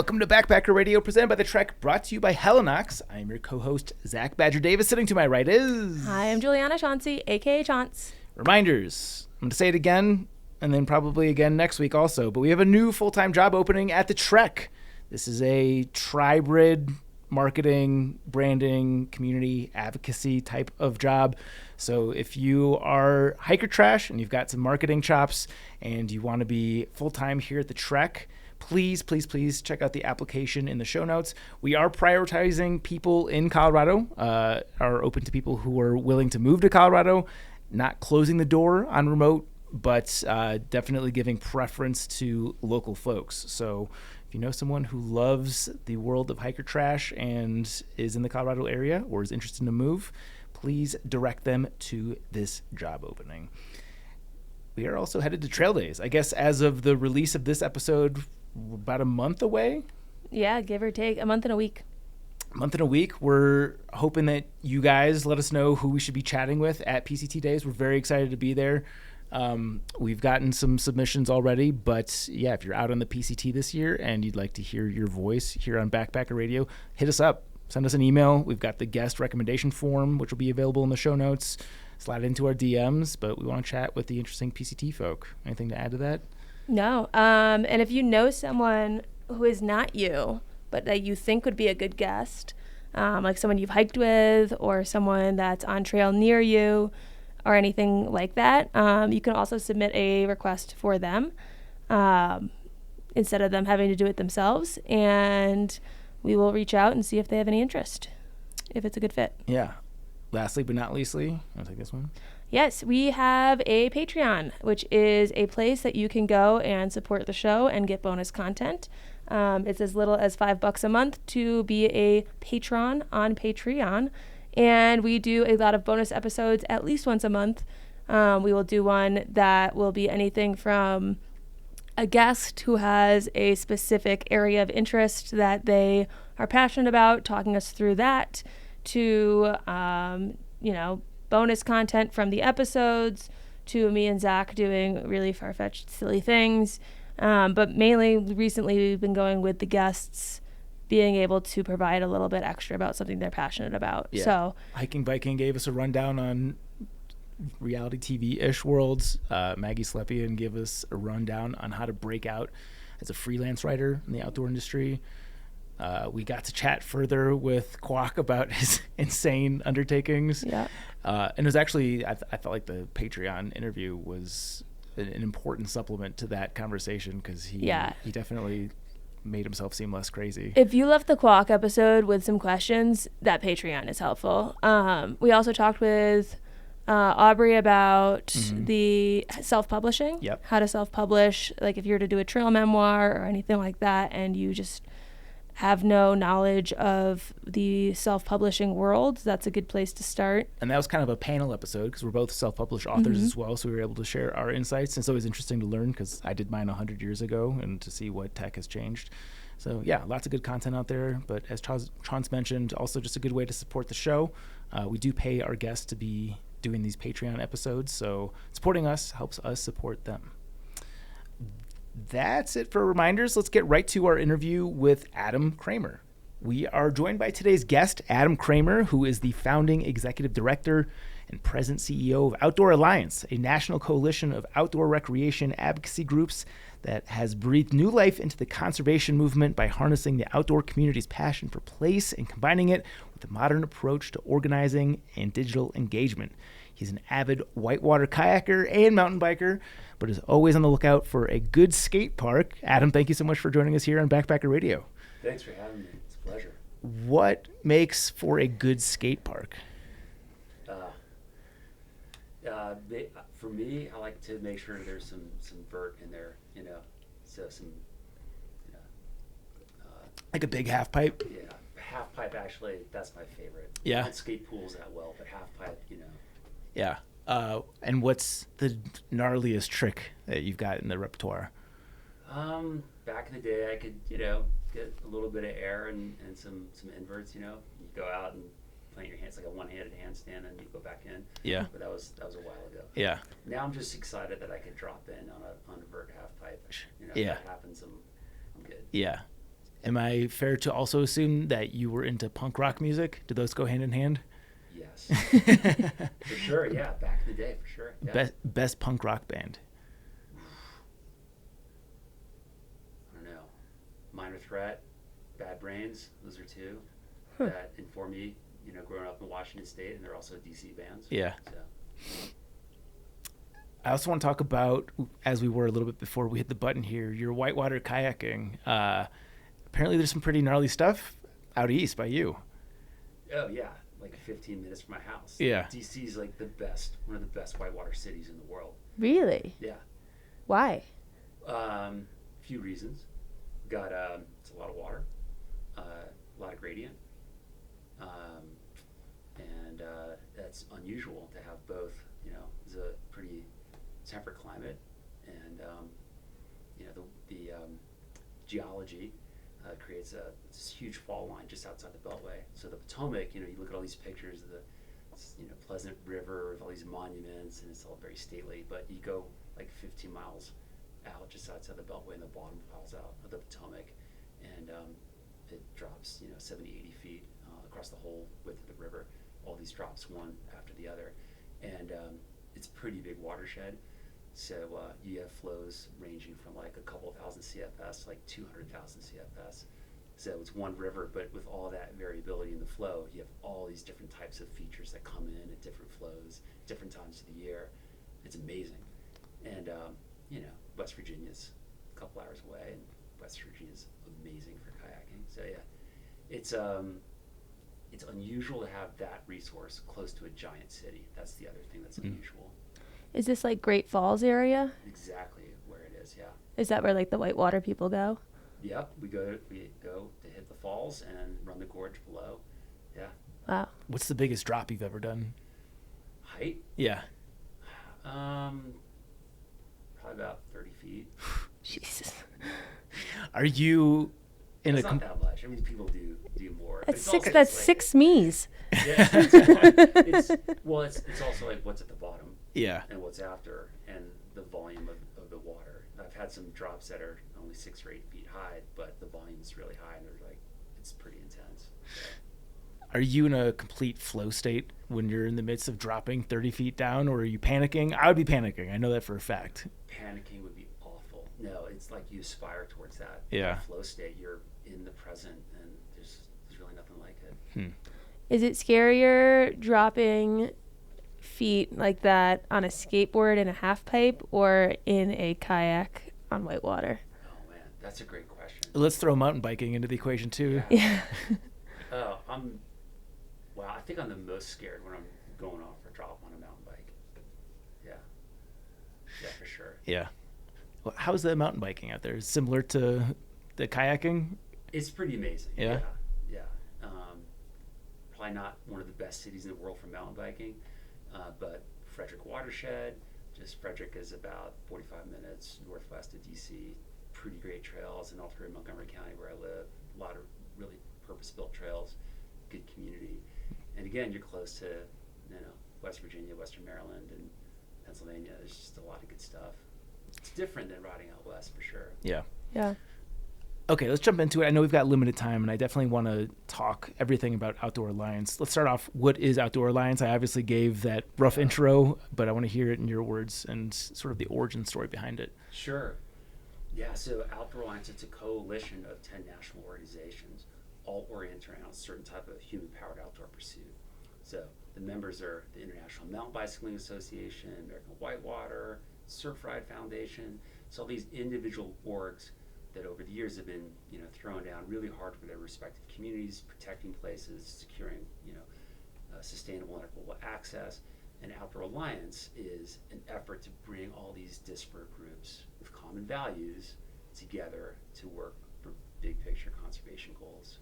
Welcome to Backpacker Radio, presented by The Trek, brought to you by Helinox. I am your co-host, Zach Badger Davis. Sitting to my right is... Hi, I'm Juliana Chauncey, a.k.a. Chaunce. Reminders. I'm going to say it again, and then probably again next week also, but we have a new full-time job opening at The Trek. This is a tribrid marketing, branding, community advocacy type of job. So if you are hiker trash and you've got some marketing chops and you want to be full-time here at The Trek, please check out the application in the show notes. We are prioritizing people in Colorado, are open to people who are willing to move to Colorado, not closing the door on remote, but definitely giving preference to local folks. So if you know someone who loves the world of hiker trash and is in the Colorado area or is interested in a move, please direct them to this job opening. We are also headed to trail days. I guess as of the release of this episode, about a month away. Yeah, give or take a month and a week. We're hoping that you guys let us know who we should be chatting with at PCT Days. We're very excited to be there. We've gotten some submissions already, but yeah, if you're out on the PCT this year and you'd like to hear your voice here on Backpacker Radio, hit us up. Send us an email. We've got the guest recommendation form, which will be available in the show notes. Slide into our DMs, but we want to chat with the interesting PCT folk. Anything to add to that? No. And if you know someone who is not you, but that you think would be a good guest, like someone you've hiked with or someone that's on trail near you or anything like that, you can also submit a request for them instead of them having to do it themselves. And we will reach out and see if they have any interest, if it's a good fit. Yeah. Lastly but not leastly, you want to take this one? Yes, we have a Patreon, which is a place that you can go and support the show and get bonus content. It's as little as $5 a month to be a patron on Patreon. And we do a lot of bonus episodes at least once a month. We will do one that will be anything from a guest who has a specific area of interest that they are passionate about, talking us through that, to, bonus content from the episodes, to me and Zach doing really far-fetched, silly things. But mainly, recently, we've been going with the guests being able to provide a little bit extra about something they're passionate about. Yeah. So, Hiking Biking gave us a rundown on reality TV-ish worlds. Maggie Slepian gave us a rundown on how to break out as a freelance writer in the outdoor industry. We got to chat further with Kwok about his insane undertakings. yeah. And it was actually, I felt like the Patreon interview was an important supplement to that conversation because he definitely made himself seem less crazy. If you left the Kwok episode with some questions, that Patreon is helpful. We also talked with Aubrey about the self-publishing, how to self-publish, like if you were to do a trail memoir or anything like that, and you just have no knowledge of the self-publishing world, that's a good place to start. And that was kind of a panel episode because we're both self-published authors as well, so we were able to share our insights. And it's always interesting to learn because I did mine 100 years ago and to see what tech has changed. So yeah, lots of good content out there. But as Chauncey mentioned, also just a good way to support the show. We do pay our guests to be doing these Patreon episodes, so supporting us helps us support them. That's it for reminders. Let's get right to our interview with Adam Cramer. We are joined by today's guest, Adam Cramer, who is the founding executive director and present CEO of Outdoor Alliance, a national coalition of outdoor recreation advocacy groups that has breathed new life into the conservation movement by harnessing the outdoor community's passion for place and combining it with a modern approach to organizing and digital engagement. He's an avid whitewater kayaker and mountain biker, but is always on the lookout for a good skate park. Adam, thank you so much for joining us here on Backpacker Radio. Thanks for having me. It's a pleasure. What makes for a good skate park? For me, I like to make sure there's some vert in there, so some, like a big half pipe? Yeah, half pipe actually, that's my favorite. Yeah. I don't skate pools that well, but half pipe, Yeah. And what's the gnarliest trick that you've got in the repertoire? Back in the day, I could, get a little bit of air and some inverts, you go out and plant your hands like a one-handed handstand and you go back in. Yeah. But that was a while ago. Yeah. Now I'm just excited that I could drop in on a vert half pipe. Yeah. If that happens, I'm good. Yeah. Am I fair to also assume that you were into punk rock music? Do those go hand in hand? Yes. For sure, yeah. Back in the day, for sure. Yeah. Best punk rock band. I don't know. Minor Threat, Bad Brains, those are two that informed me, growing up in Washington State, and they're also DC bands. Yeah. So. I also want to talk about, as we were a little bit before we hit the button here, your whitewater kayaking. Apparently there's some pretty gnarly stuff out east by you. Oh, yeah. Like 15 minutes from my house. Yeah. DC is like one of the best whitewater cities in the world. Really? Yeah. Why? Few reasons. Got it's a lot of water, a lot of gradient, and that's unusual to have both. It's a pretty temperate climate, and the geology creates this huge fall line just outside the Beltway. So the Potomac, you look at all these pictures of the Pleasant River with all these monuments, and it's all very stately. But you go like 15 miles out just outside the Beltway, and the bottom falls out of the Potomac, and it drops 70, 80 feet across the whole width of the river. All these drops one after the other, and it's a pretty big watershed. So you have flows ranging from like a couple thousand CFS, like 200,000 CFS. So it's one river, but with all that variability in the flow, you have all these different types of features that come in at different flows, different times of the year. It's amazing. And West Virginia's a couple hours away, and West Virginia's amazing for kayaking. So yeah, it's unusual to have that resource close to a giant city. That's the other thing that's unusual. Is this like Great Falls area? Exactly where it is, yeah. Is that where like the whitewater people go? Yep, we go to hit the falls and run the gorge below. Yeah. Wow. What's the biggest drop you've ever done? Height? Yeah. Probably about 30 feet. Jesus. Are you in That's not that much. I mean, people do more. That's It's six. also That's just, like, 6 me's. Yeah. it's also like what's at the bottom. Yeah. And what's after, and the volume of the water. I've had some drops that are only 6 or 8 feet high, but the volume's really high, and it's pretty intense. So. Are you in a complete flow state when you're in the midst of dropping 30 feet down, or are you panicking? I would be panicking. I know that for a fact. Panicking would be awful. No, it's like you aspire towards that. Yeah. That flow state. You're in the present, and there's really nothing like it. Is it scarier dropping feet like that on a skateboard in a half pipe or in a kayak on whitewater? Oh man, that's a great question. Let's throw mountain biking into the equation too. Yeah. I think I'm the most scared when I'm going off for a drop on a mountain bike. Yeah, for sure. Yeah. Well, how's the mountain biking out there? Is it similar to the kayaking? It's pretty amazing. Yeah. Yeah. Probably not one of the best cities in the world for mountain biking, but Frederick watershed. Frederick is about 45 minutes northwest of DC. Pretty great trails, and all through Montgomery County where I live. A lot of really purpose-built trails, good community. And again, you're close to, West Virginia, Western Maryland, and Pennsylvania. There's just a lot of good stuff. It's different than riding out west for sure. Yeah. Yeah. Okay, let's jump into it. I know we've got limited time, and I definitely want to talk everything about Outdoor Alliance. Let's start off. What is Outdoor Alliance? I obviously gave that rough intro, but I want to hear it in your words and sort of the origin story behind it. Sure. Yeah, so Outdoor Alliance, it's a coalition of 10 national organizations, all oriented around a certain type of human-powered outdoor pursuit. So the members are the International Mountain Bicycling Association, American Whitewater, Surf Ride Foundation. So all these individual orgs that over the years have been, throwing down really hard for their respective communities, protecting places, securing, sustainable and equitable access. And Outdoor Alliance is an effort to bring all these disparate groups with common values together to work for big picture conservation goals.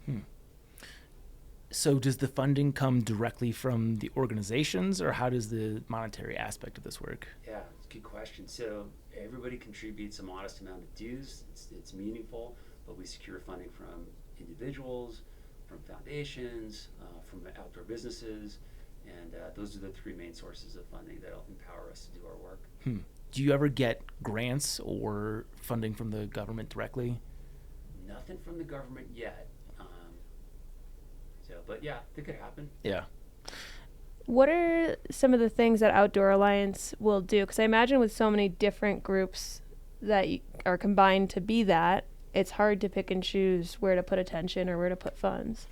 So does the funding come directly from the organizations, or how does the monetary aspect of this work? Yeah, it's a good question. So everybody contributes a modest amount of dues. It's meaningful, but we secure funding from individuals, from foundations, from outdoor businesses, and those are the 3 main sources of funding that will empower us to do our work. Do you ever get grants or funding from the government directly? nothing from the government yet. But yeah, it could happen. Yeah. What are some of the things that Outdoor Alliance will do? Because I imagine with so many different groups that are combined to be that, it's hard to pick and choose where to put attention or where to put funds.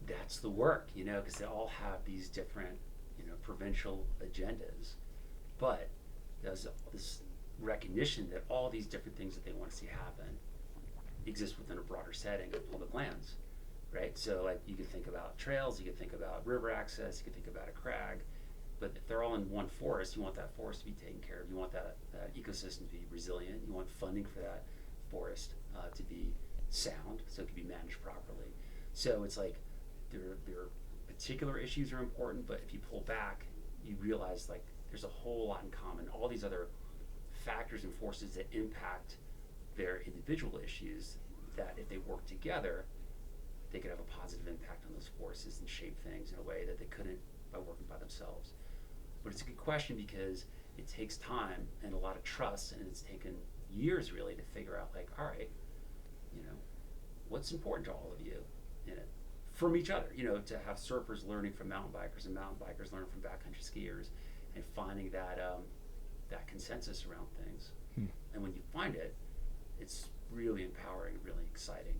That's the work, because they all have these different, provincial agendas. But there's this recognition that all these different things that they want to see happen exist within a broader setting of public lands. Right, so like you could think about trails, you could think about river access, you could think about a crag, but if they're all in one forest, you want that forest to be taken care of. You want that ecosystem to be resilient. You want funding for that forest to be sound, so it can be managed properly. So it's like their particular issues are important, but if you pull back, you realize like there's a whole lot in common. All these other factors and forces that impact their individual issues, that if they work together, they could have a positive impact on those forces and shape things in a way that they couldn't by working by themselves. But it's a good question because it takes time and a lot of trust, and it's taken years really to figure out like, all right, what's important to all of you in it from each other, to have surfers learning from mountain bikers and mountain bikers learning from backcountry skiers and finding that that consensus around things. And when you find it, it's really empowering, really exciting.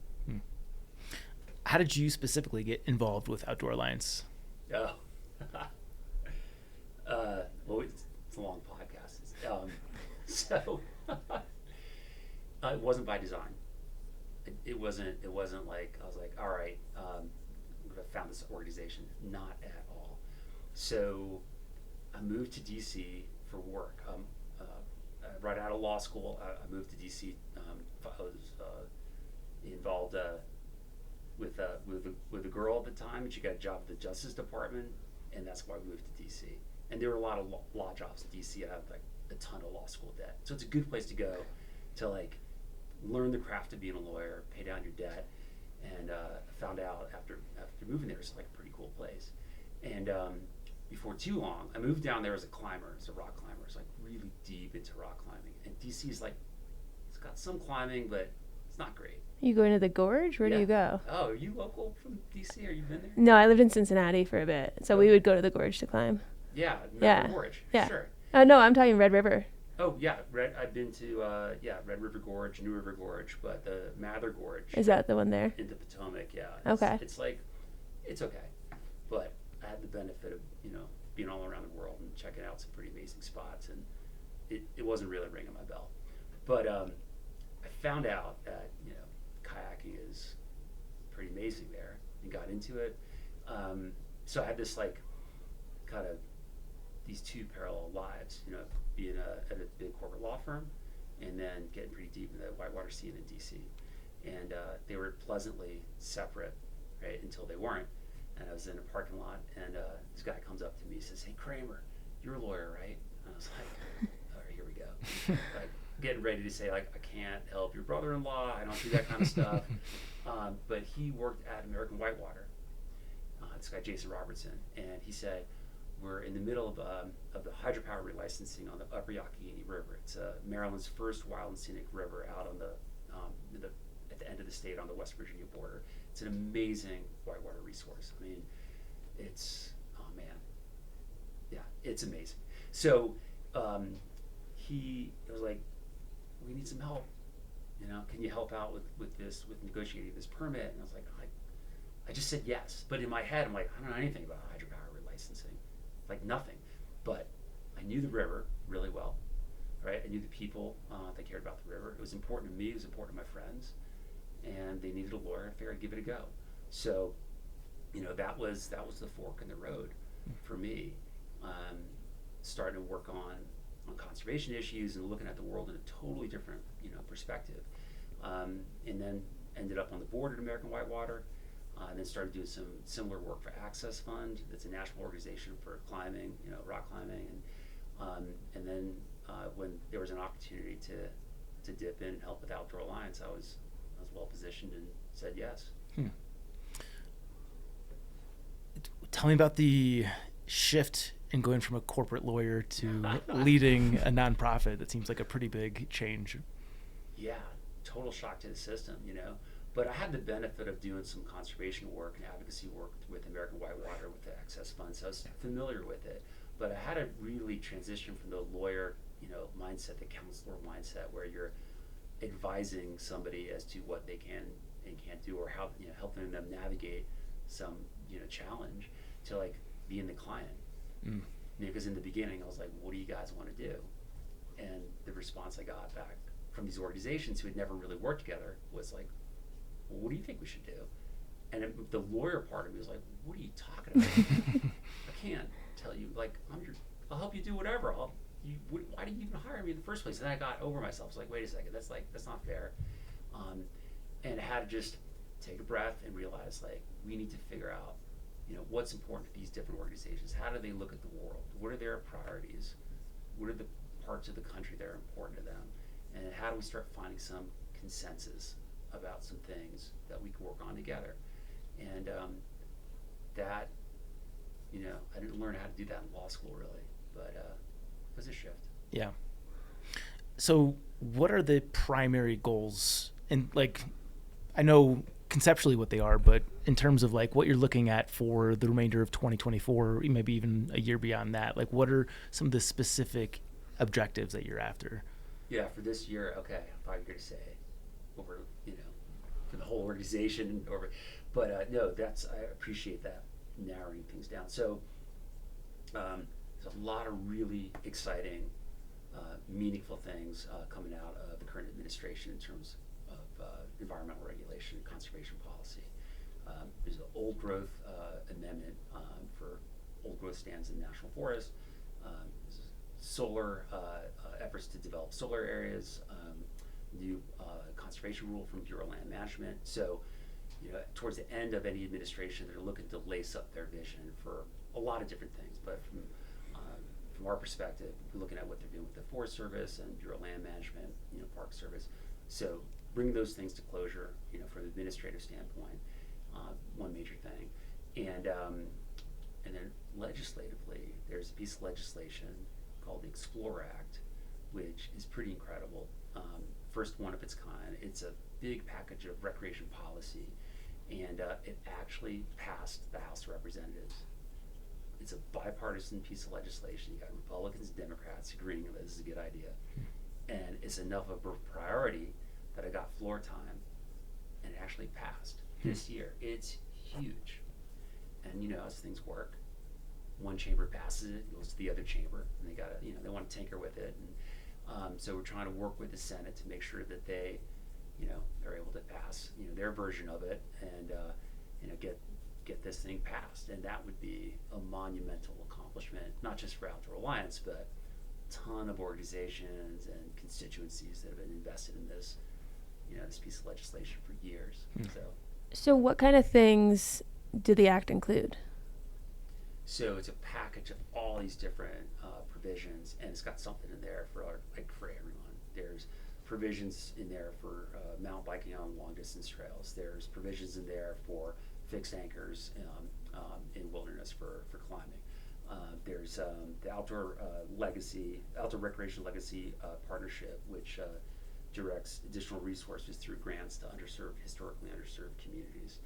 How did you specifically get involved with Outdoor Alliance? Oh, well, it's a long podcast. So it wasn't by design. It wasn't like I was like, all right, I found this organization. Not at all. So I moved to DC for work. Right out of law school, I moved to DC. I was involved with a girl at the time, and she got a job at the Justice Department, and that's why I moved to DC. And there were a lot of law jobs in DC. I had like a ton of law school debt, so it's a good place to go to like learn the craft of being a lawyer, pay down your debt. And found out after moving there, it's like a pretty cool place. And before too long, I moved down there as a climber, as a rock climber. It's like really deep into rock climbing, and DC is like it's got some climbing, but it's not great. You going to the gorge? Where do you go? Oh, are you local from DC? Are you been there? No, I lived in Cincinnati for a bit, so we would go to the gorge to climb. Yeah, Gorge. Yeah. Sure. No, I'm talking Red River. Oh yeah, I've been to Red River Gorge, New River Gorge, but the Mather Gorge. Is that the one there? Into Potomac, yeah. Okay. It's like, it's okay, but I had the benefit of being all around the world and checking out some pretty amazing spots, and it wasn't really ringing my bell, but I found out that kayaking is pretty amazing there, and got into it. So I had this like kind of these two parallel lives, being at a big corporate law firm, and then getting pretty deep in the whitewater scene in DC. And they were pleasantly separate, right, until they weren't. And I was in a parking lot, and this guy comes up to me and says, "Hey, Cramer, you're a lawyer, right?" And I was like, all right, here we go. Like, getting ready to say, like, I can't help your brother-in-law, I don't do that kind of stuff. But he worked at American Whitewater, this guy Jason Robertson, and he said, we're in the middle of the hydropower relicensing on the Upper Youghiogheny River. It's Maryland's first wild and scenic river out on at the end of the state on the West Virginia border. It's an amazing whitewater resource. I mean, it's it's amazing. So he was like, we need some help. Can you help out with negotiating this permit? And I was like, I just said yes. But in my head, I'm like, I don't know anything about hydropower relicensing. Like nothing. But I knew the river really well, right? I knew the people that cared about the river. It was important to me. It was important to my friends. And they needed a lawyer. I figured I'd give it a go. So, that was the fork in the road for me. Starting to work on conservation issues and looking at the world in a totally different, perspective. And then ended up on the board at American Whitewater. And then started doing some similar work for Access Fund. It's a national organization for climbing, rock climbing. And then when there was an opportunity to dip in and help with Outdoor Alliance, I was well positioned and said yes. Tell me about the shift in going from a corporate lawyer to leading a nonprofit. That seems like a pretty big change. Yeah, total shock to the system, But I had the benefit of doing some conservation work and advocacy work with American Whitewater with the Access Fund, so I was familiar with it. But I had to really transition from the lawyer, mindset, the counselor mindset, where you're advising somebody as to what they can and can't do, or how, helping them navigate some, challenge, to like being the client. Because in the beginning I was like, what do you guys want to do? And the response I got back from these organizations who had never really worked together was like, well, what do you think we should do? And the lawyer part of me was like, what are you talking about? I can't tell you, like, I'll help you do whatever. Why did you even hire me in the first place? And then I got over myself. I was like, wait a second, that's not fair. And I had to just take a breath and realize, like, we need to figure out, what's important to these different organizations. How do they look at the world? What are their priorities? What are the parts of the country that are important to them? And how do we start finding some consensus about some things that we can work on together? And that, I didn't learn how to do that in law school really, but it was a shift. Yeah. So what are the primary goals? And like, I know conceptually what they are, but in terms of like what you're looking at for the remainder of 2024, maybe even a year beyond that, like what are some of the specific objectives that you're after? Yeah, for this year, okay, I'm probably going to say over, for the whole organization, but no, I appreciate that, narrowing things down. So there's a lot of really exciting, meaningful things coming out of the current administration in terms of environmental regulation and conservation policy. There's an old growth amendment for old growth stands in national forests. Solar efforts to develop solar areas, new conservation rule from Bureau of Land Management. So, towards the end of any administration, they're looking to lace up their vision for a lot of different things. But from our perspective, we're looking at what they're doing with the Forest Service and Bureau of Land Management, Park Service. So bring those things to closure, from an administrative standpoint, one major thing. And then legislatively, there's a piece of legislation called the Explore Act, which is pretty incredible. First one of its kind. It's a big package of recreation policy, and it actually passed the House of Representatives. It's a bipartisan piece of legislation. You got Republicans and Democrats agreeing that this is a good idea. And it's enough of a priority that I got floor time, and it actually passed this year. It's huge. And as things work, one chamber passes it, it goes to the other chamber, and they gotta, they want to tinker with it. And so we're trying to work with the Senate to make sure that they, are able to pass, their version of it, and get this thing passed. And that would be a monumental accomplishment, not just for Outdoor Alliance, but a ton of organizations and constituencies that have been invested in this, this piece of legislation for years. So what kind of things do the act include? So it's a package of all these different provisions, and it's got something in there for everyone. There's provisions in there for mountain biking on long distance trails. There's provisions in there for fixed anchors in wilderness for climbing. There's the Outdoor Recreation Legacy Partnership, which directs additional resources through grants to historically underserved communities.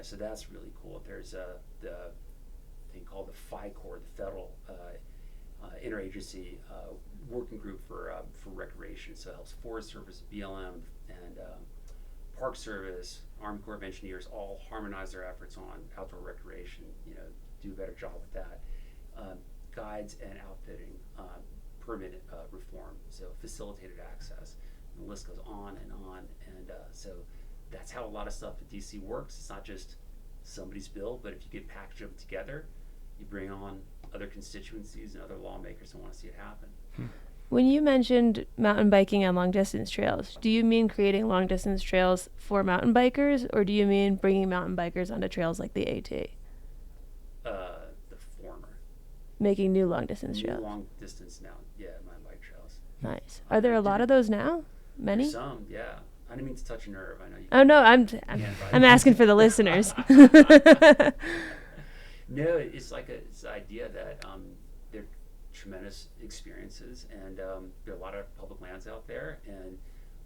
So that's really cool. There's the thing called the FICOR, the Federal Interagency Working Group for Recreation. So it helps Forest Service, BLM, and Park Service, Army Corps of Engineers all harmonize their efforts on outdoor recreation, do a better job with that. Guides and outfitting, permit reform, so facilitated access. And the list goes on and on. And so that's how a lot of stuff at DC works. It's not just somebody's bill, but if you get packaged them together, you bring on other constituencies and other lawmakers who want to see it happen. When you mentioned mountain biking on long distance trails, do you mean creating long distance trails for mountain bikers, or do you mean bringing mountain bikers onto trails like the AT? The former. Making new long distance New trails. long distance now, mountain bike trails. Nice. Are there a lot of those now? Many? There's some, yeah. I didn't mean to touch a nerve. I know you. Oh no, I'm asking for the listeners. No, it's like it's the idea that there are tremendous experiences, and there are a lot of public lands out there, and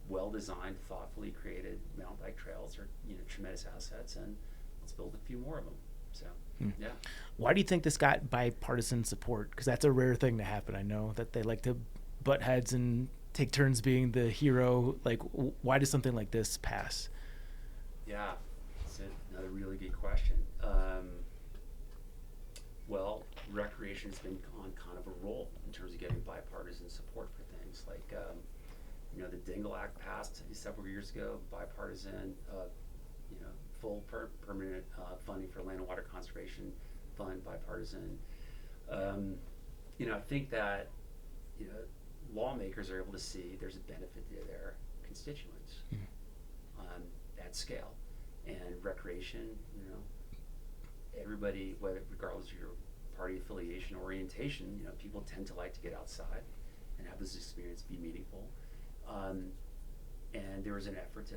well-designed, thoughtfully created mountain bike trails are, tremendous assets, and let's build a few more of them. So, yeah. Why do you think this got bipartisan support? Because that's a rare thing to happen. I know that they like to butt heads and take turns being the hero. Like, why does something like this pass? Yeah, it's another really good question. Well, recreation has been on kind of a roll in terms of getting bipartisan support for things. Like, the Dingle Act passed several years ago, bipartisan, full permanent funding for land and water conservation fund, bipartisan. I think that, lawmakers are able to see there's a benefit to their constituents at scale. And recreation, everybody, regardless of your party affiliation, orientation, people tend to like to get outside and have this experience be meaningful. And there was an effort to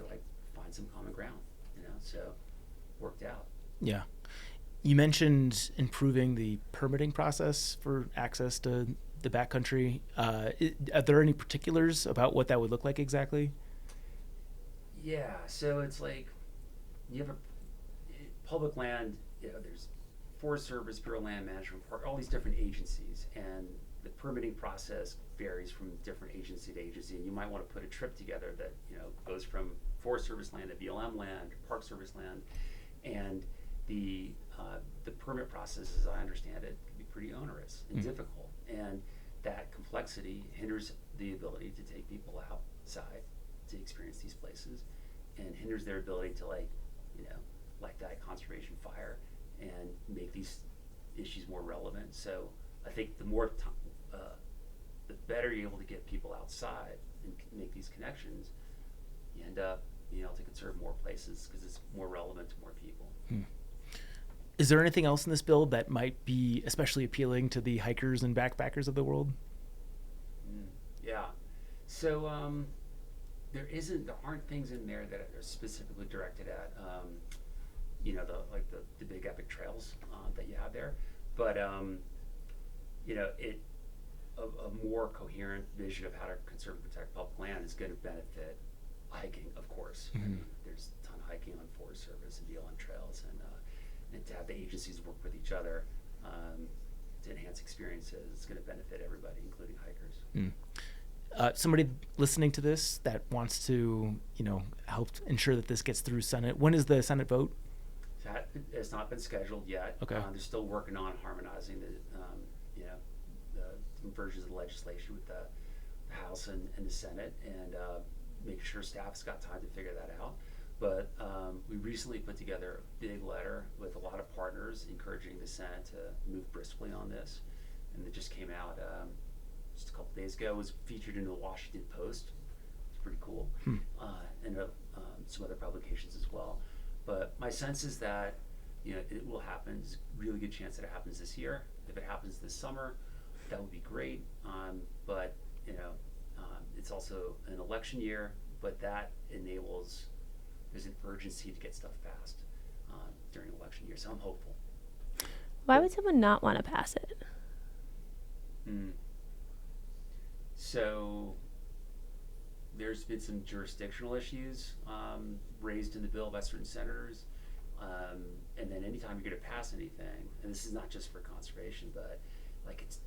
find some common ground, so worked out. Yeah. You mentioned improving the permitting process for access to the backcountry. Are there any particulars about what that would look like exactly? Yeah, so it's like you have a public land, there's Forest Service, Bureau of Land Management, all these different agencies, and the permitting process varies from different agency to agency, and you might want to put a trip together that goes from Forest Service land to BLM land, Park Service land, and the permit process, as I understand it, can be pretty onerous and difficult, and that complexity hinders the ability to take people outside to experience these places, and hinders their ability to light that conservation fire and make these issues more relevant. So I think the more the better you're able to get people outside and make these connections, you end up being able to conserve more places because it's more relevant to more people. Is there anything else in this bill that might be especially appealing to the hikers and backpackers of the world? Yeah. So there aren't things in there that are specifically directed at the big epic trails that you have there, but a more coherent vision of how to conserve and protect public land is going to benefit hiking, of course. I mean, there's a ton of hiking on Forest Service and BLM trails, and to have the agencies work with each other to enhance experiences, it's going to benefit everybody, including hikers. Somebody listening to this that wants to, help ensure that this gets through Senate. When is the Senate vote? That has not been scheduled yet. Okay. They're still working on harmonizing the versions of the legislation with the House and the Senate, and make sure staff's got time to figure that out. But we recently put together a big letter with a lot of partners encouraging the Senate to move briskly on this, and it just came out just a couple days ago. It was featured in the Washington Post. It's pretty cool, and some other publications as well. But my sense is that it will happen. There's a really good chance that it happens this year. If it happens this summer, that would be great. But it's also an election year. But that enables there's an urgency to get stuff passed during election year. So I'm hopeful. Why would someone not want to pass it? So there's been some jurisdictional issues raised in the bill by certain senators, and then anytime you're going to pass anything, and this is not just for conservation, but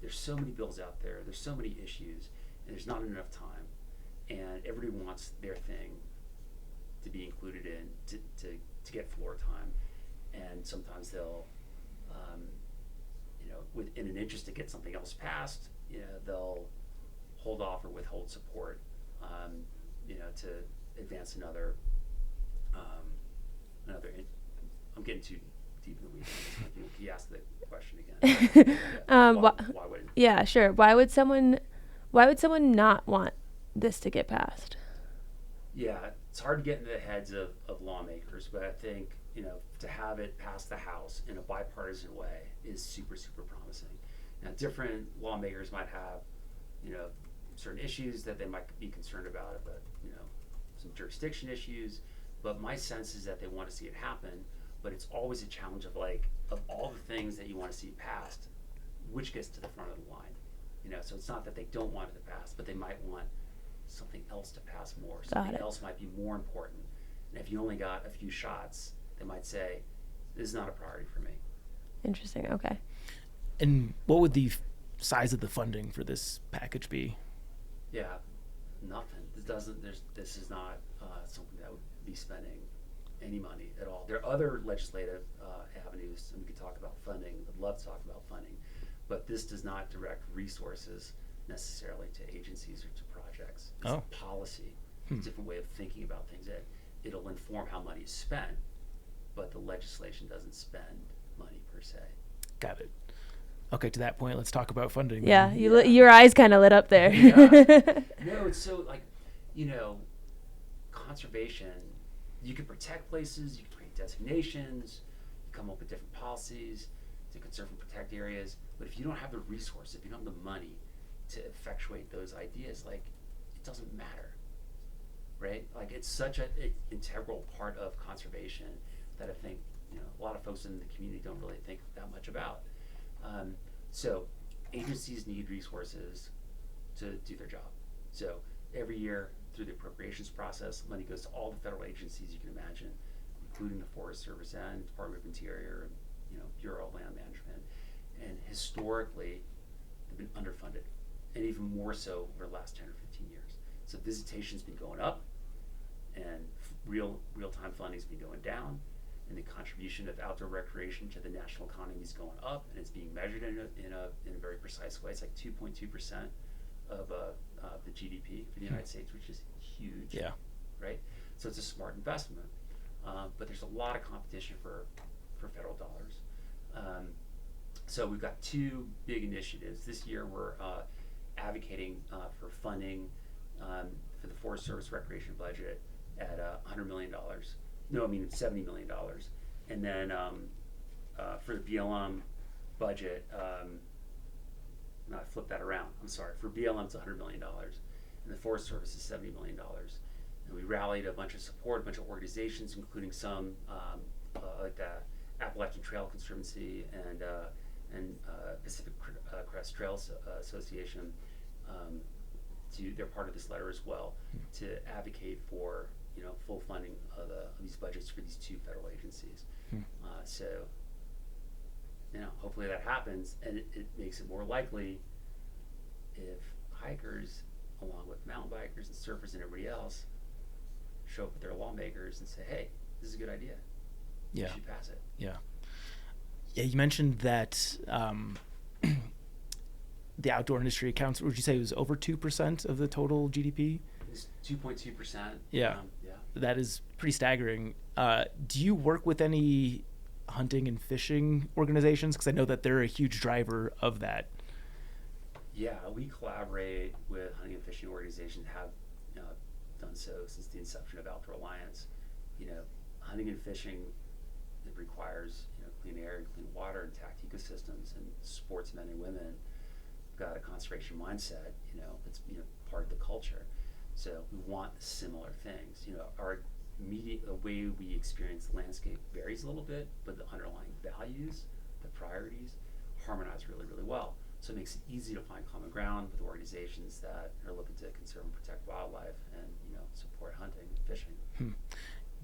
there's so many bills out there, there's so many issues, and there's not enough time, and everybody wants their thing to be included in to get floor time, and sometimes they'll in an interest to get something else passed, they'll hold off or withhold support to advance another. I'm getting too deep in the weeds. Can you ask the question again? Why would? Yeah, sure. Why would someone not want this to get passed? Yeah, it's hard to get into the heads of lawmakers, but I think to have it pass the House in a bipartisan way is super, super promising. Now, different lawmakers might have certain issues that they might be concerned about, but some jurisdiction issues. But my sense is that they want to see it happen. But it's always a challenge of all the things that you want to see passed, which gets to the front of the line. So it's not that they don't want it to pass, but they might want something else to pass more. Got Something it. else might be more important. And if you only got a few shots, they might say, this is not a priority for me. Interesting. Okay. And what would the size of the funding for this package be? Yeah, nothing. This is not something that would be spending any money at all. There are other legislative avenues, and we could talk about funding. I'd love to talk about funding, but this does not direct resources necessarily to agencies or to projects. It's a policy. It's a different way of thinking about things. It'll inform how money is spent, but the legislation doesn't spend money per se. Got it. Okay, to that point, let's talk about funding. Yeah, your eyes kind of lit up there. Yeah. No, it's so conservation, you can protect places, you can create designations, you come up with different policies to conserve and protect areas, but if you don't have the resources, if you don't have the money to effectuate those ideas, it doesn't matter, right? It's such an integral part of conservation that I think a lot of folks in the community don't really think that much about. So agencies need resources to do their job. So every year through the appropriations process, money goes to all the federal agencies you can imagine, including the Forest Service and Department of Interior and Bureau of Land Management. And historically, they've been underfunded, and even more so over the last 10 or 15 years. So visitation's been going up, and real-time funding's been going down, and the contribution of outdoor recreation to the national economy is going up, and it's being measured in a very precise way. It's like 2.2% of the GDP for the United States, which is huge. Yeah. Right. So it's a smart investment, but there's a lot of competition for federal dollars. So we've got two big initiatives this year. We're advocating for funding for the Forest Service recreation budget at $100 million. No, I mean $70 million. And then for the BLM budget, no, I flipped that around. I'm sorry. For BLM, it's $100 million, and the Forest Service is $70 million. And we rallied a bunch of support, a bunch of organizations, including some like the Appalachian Trail Conservancy and Pacific Crest Trail Association. They're part of this letter as well, to advocate for full funding of these budgets for these two federal agencies. So hopefully that happens, and it makes it more likely if hikers, along with mountain bikers and surfers and everybody else, show up with their lawmakers and say, hey, this is a good idea. Yeah. You should pass it. Yeah. Yeah, you mentioned that the outdoor industry accounts, would you say it was over 2% of the total GDP? It's 2.2%. Yeah. Yeah. That is pretty staggering. Do you work with any hunting and fishing organizations? Because I know that they're a huge driver of that. Yeah, we collaborate with hunting and fishing organizations, have done so since the inception of Outdoor Alliance. Hunting and fishing, it requires clean air and clean water, intact ecosystems, and sportsmen and women got a conservation mindset. It's part of the culture. So we want similar things. Our the way we experience the landscape varies a little bit, but the underlying values, the priorities, harmonize really, really well. So it makes it easy to find common ground with organizations that are looking to conserve and protect wildlife and support hunting and fishing.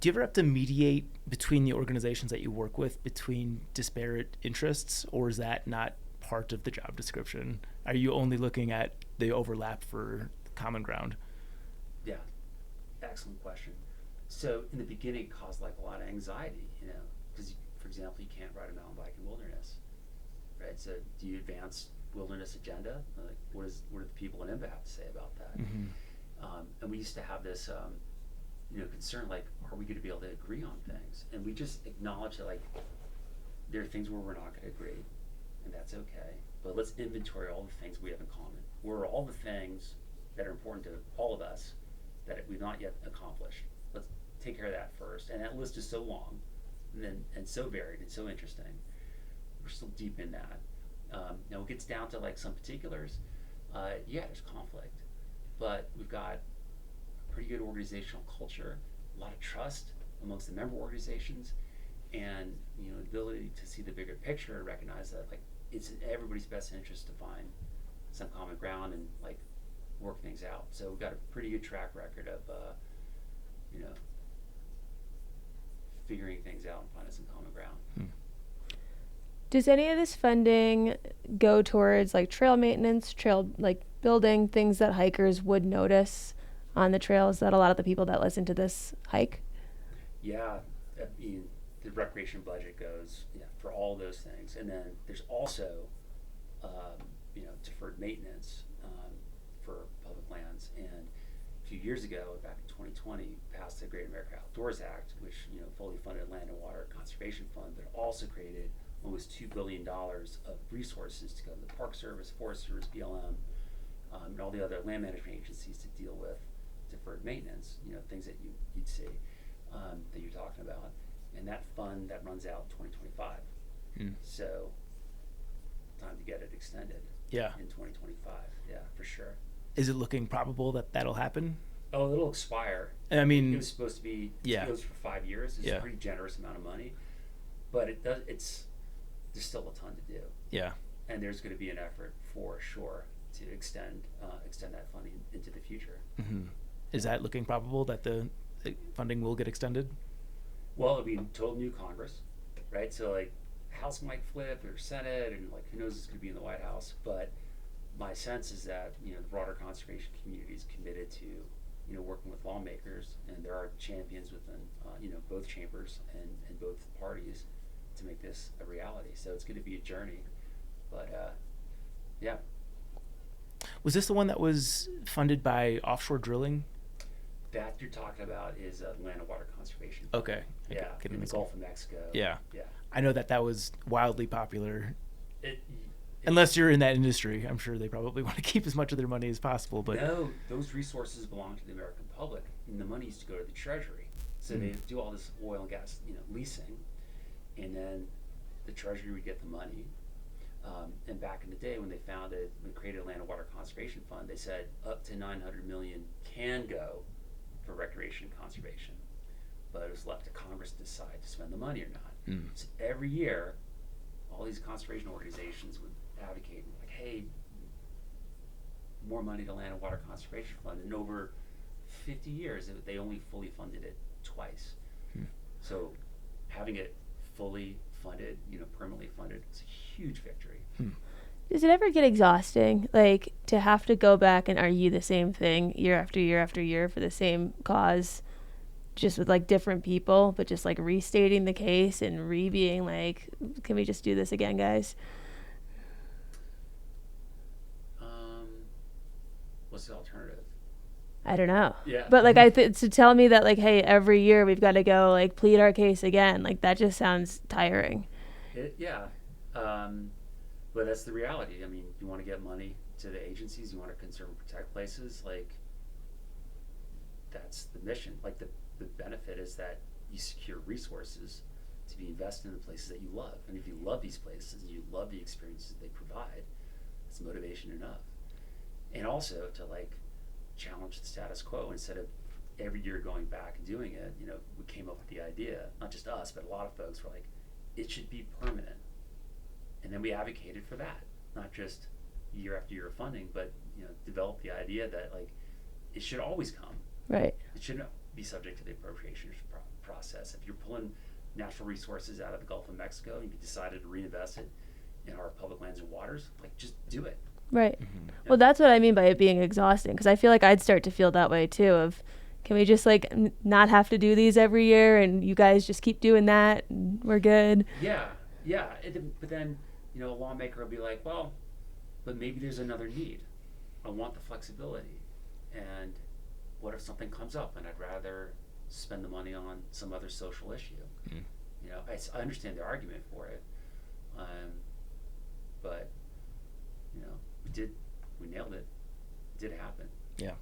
Do you ever have to mediate between the organizations that you work with, between disparate interests, or is that not part of the job description? Are you only looking at the overlap for common ground? Yeah, excellent question. So in the beginning, it caused a lot of anxiety, because, for example, you can't ride a mountain bike in wilderness, right? So do you advance wilderness agenda? What do the people in INBA have to say about that? Mm-hmm. And we used to have this, concern, are we going to be able to agree on things? And we just acknowledge that, there are things where we're not going to agree, and that's okay. But let's inventory all the things we have in common. What are all the things that are important to all of us that we've not yet accomplished? Let's take care of that first. And that list is so long, and so varied and so interesting. We're still deep in that. Now it gets down to some particulars. There's conflict, but we've got a pretty good organizational culture, a lot of trust amongst the member organizations, and the ability to see the bigger picture and recognize that it's in everybody's best interest to find some common ground and work things out. So we've got a pretty good track record of, you know, figuring things out and finding some common ground. Does any of this funding go towards like trail maintenance, trail like building, things that hikers would notice on the trails that a lot of the people that listen to this hike? Yeah, I mean, the recreation budget goes for all those things, and then there's also you know, deferred maintenance for public lands. And a few years ago, back in 2020, passed the Great American Outdoors Act, which, you know, fully funded land and water conservation fund, but also created almost $2 billion of resources to go to the Park Service, Forest Service, BLM, and all the other land management agencies to deal with deferred maintenance, you know, things that you'd see that you're talking about. And that fund, that runs out in 2025. So time to get it extended in 2025. Yeah, for sure. Is it looking probable that that'll happen? Oh, it'll expire. I mean, it was supposed to be, it goes for 5 years. It's a pretty generous amount of money, but there's still a ton to do. Yeah. And there's going to be an effort for sure to extend that funding into the future. Is that looking probable that the funding will get extended? Well, it'll be total new Congress, right? So like, House might flip or Senate, and like, who knows who's going to be in the White House. But my sense is that, you know, the broader conservation community is committed to, you know, working with lawmakers, and there are champions within, you know, both chambers and both parties to make this a reality. So it's going to be a journey, but yeah. Was this the one that was funded by offshore drilling? That you're talking about is land and water conservation. Okay. Yeah, in the Gulf of Mexico. Yeah. Yeah. I know that was wildly popular. Unless you're in that industry, I'm sure they probably want to keep as much of their money as possible. But no, those resources belong to the American public, and the money used to go to the Treasury. So they do all this oil and gas, you know, leasing, and then the Treasury would get the money. And back in the day, when they created a land and water conservation fund, they said up to $900 million can go for recreation and conservation, but it was left to Congress to decide to spend the money or not. So every year, all these conservation organizations would advocate, like, hey, more money to land and water conservation fund. And over 50 years, they only fully funded it twice. So having it fully funded, you know, permanently funded, is a huge victory. Does it ever get exhausting, like, to have to go back and argue the same thing year after year after year for the same cause, just with like different people, but just like restating the case and being like, can we just do this again, guys? What's the alternative? I don't know. Yeah. But like to tell me that like, hey, every year we've got to go like plead our case again, like that just sounds tiring. But that's the reality. I mean, you want to get money to the agencies, you want to conserve and protect places, like that's the mission. Like the benefit is that you secure resources to be invested in the places that you love. And if you love these places and you love the experiences they provide, it's motivation enough. And also to like challenge the status quo instead of every year going back and doing it. You know, we came up with the idea, not just us, but a lot of folks were like, it should be permanent. And then we advocated for that, not just year after year of funding, but, you know, develop the idea that like it should always come. Right. It shouldn't be subject to the appropriations process. If you're pulling natural resources out of the Gulf of Mexico and you decided to reinvest it in our public lands and waters, like just do it. Right. Well, that's what I mean by it being exhausting, because I feel like I'd start to feel that way too, of can we just like not have to do these every year and you guys just keep doing that and we're good. Yeah. But then, you know, a lawmaker will be like, well, but maybe there's another need. I want the flexibility. And what if something comes up and I'd rather spend the money on some other social issue? You know, I understand the argument for it, but you know, we nailed it. It did happen. Yeah.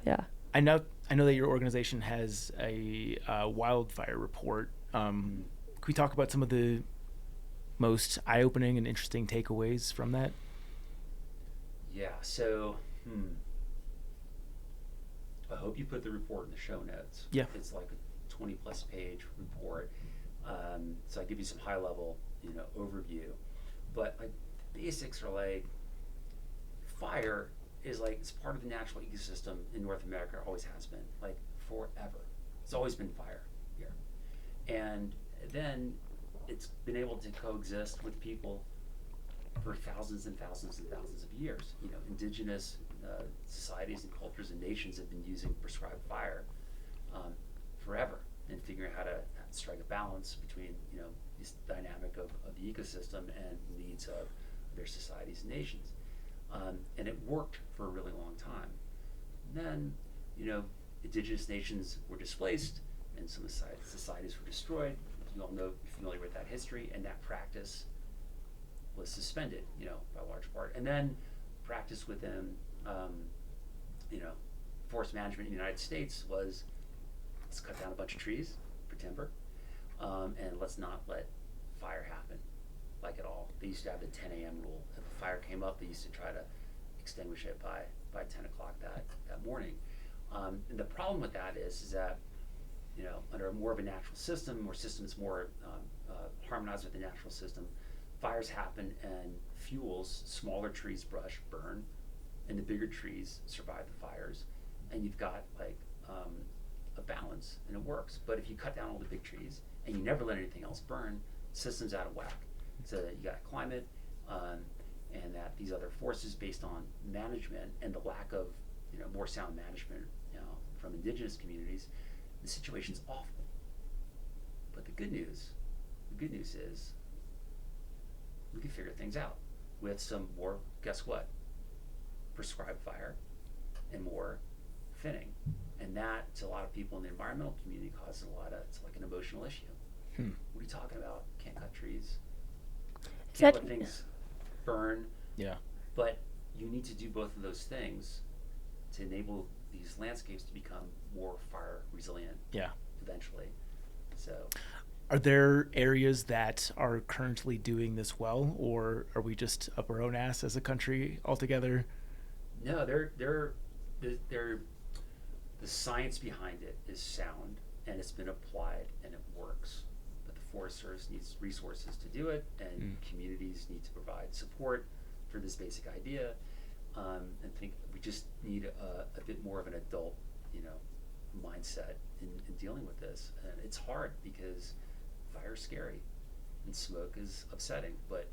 Yeah. I know that your organization has a wildfire report. Can we talk about some of the most eye-opening and interesting takeaways from that? Yeah. So, I hope you put the report in the show notes. Yeah. It's like a 20-plus page report. So I give you some high-level, you know, overview. But like basics are like fire is like it's part of the natural ecosystem in North America. Always has been, like forever. It's always been fire here, and then it's been able to coexist with people for thousands and thousands and thousands of years. You know, indigenous societies and cultures and nations have been using prescribed fire forever, and figuring out how to strike a balance between, you know, this dynamic of the ecosystem and needs of their societies and nations. And it worked for a really long time. And then, you know, indigenous nations were displaced and some societies were destroyed. You all know, you're familiar with that history, and that practice was suspended, you know, by a large part. And then practice within, you know, forest management in the United States was, let's cut down a bunch of trees for timber, and let's not let fire happen, like at all. They used to have the 10 a.m. rule. If a fire came up, they used to try to extinguish it by 10 o'clock that morning. And the problem with that is that, you know, under more of a natural system, or systems more harmonized with the natural system, fires happen and fuels, smaller trees, brush, burn, and the bigger trees survive the fires. And you've got like a balance, and it works. But if you cut down all the big trees and you never let anything else burn, the system's out of whack. So you got climate, and that these other forces based on management and the lack of, you know, more sound management, you know, from indigenous communities, the situation's awful. But the good news is we can figure things out with some more, guess what, prescribed fire and more thinning. And that, to a lot of people in the environmental community, causes it's like an emotional issue. What are you talking about? Can't cut trees. Can't let things burn. Yeah. But you need to do both of those things to enable these landscapes to become more fire resilient. Yeah. Eventually. So. Are there areas that are currently doing this well, or are we just up our own ass as a country altogether? No, the science behind it is sound, and it's been applied, and it works. But the Forest Service needs resources to do it, and communities need to provide support for this basic idea. And think we just need a bit more of an adult, you know, mindset in dealing with this. And it's hard because fire's scary and smoke is upsetting, but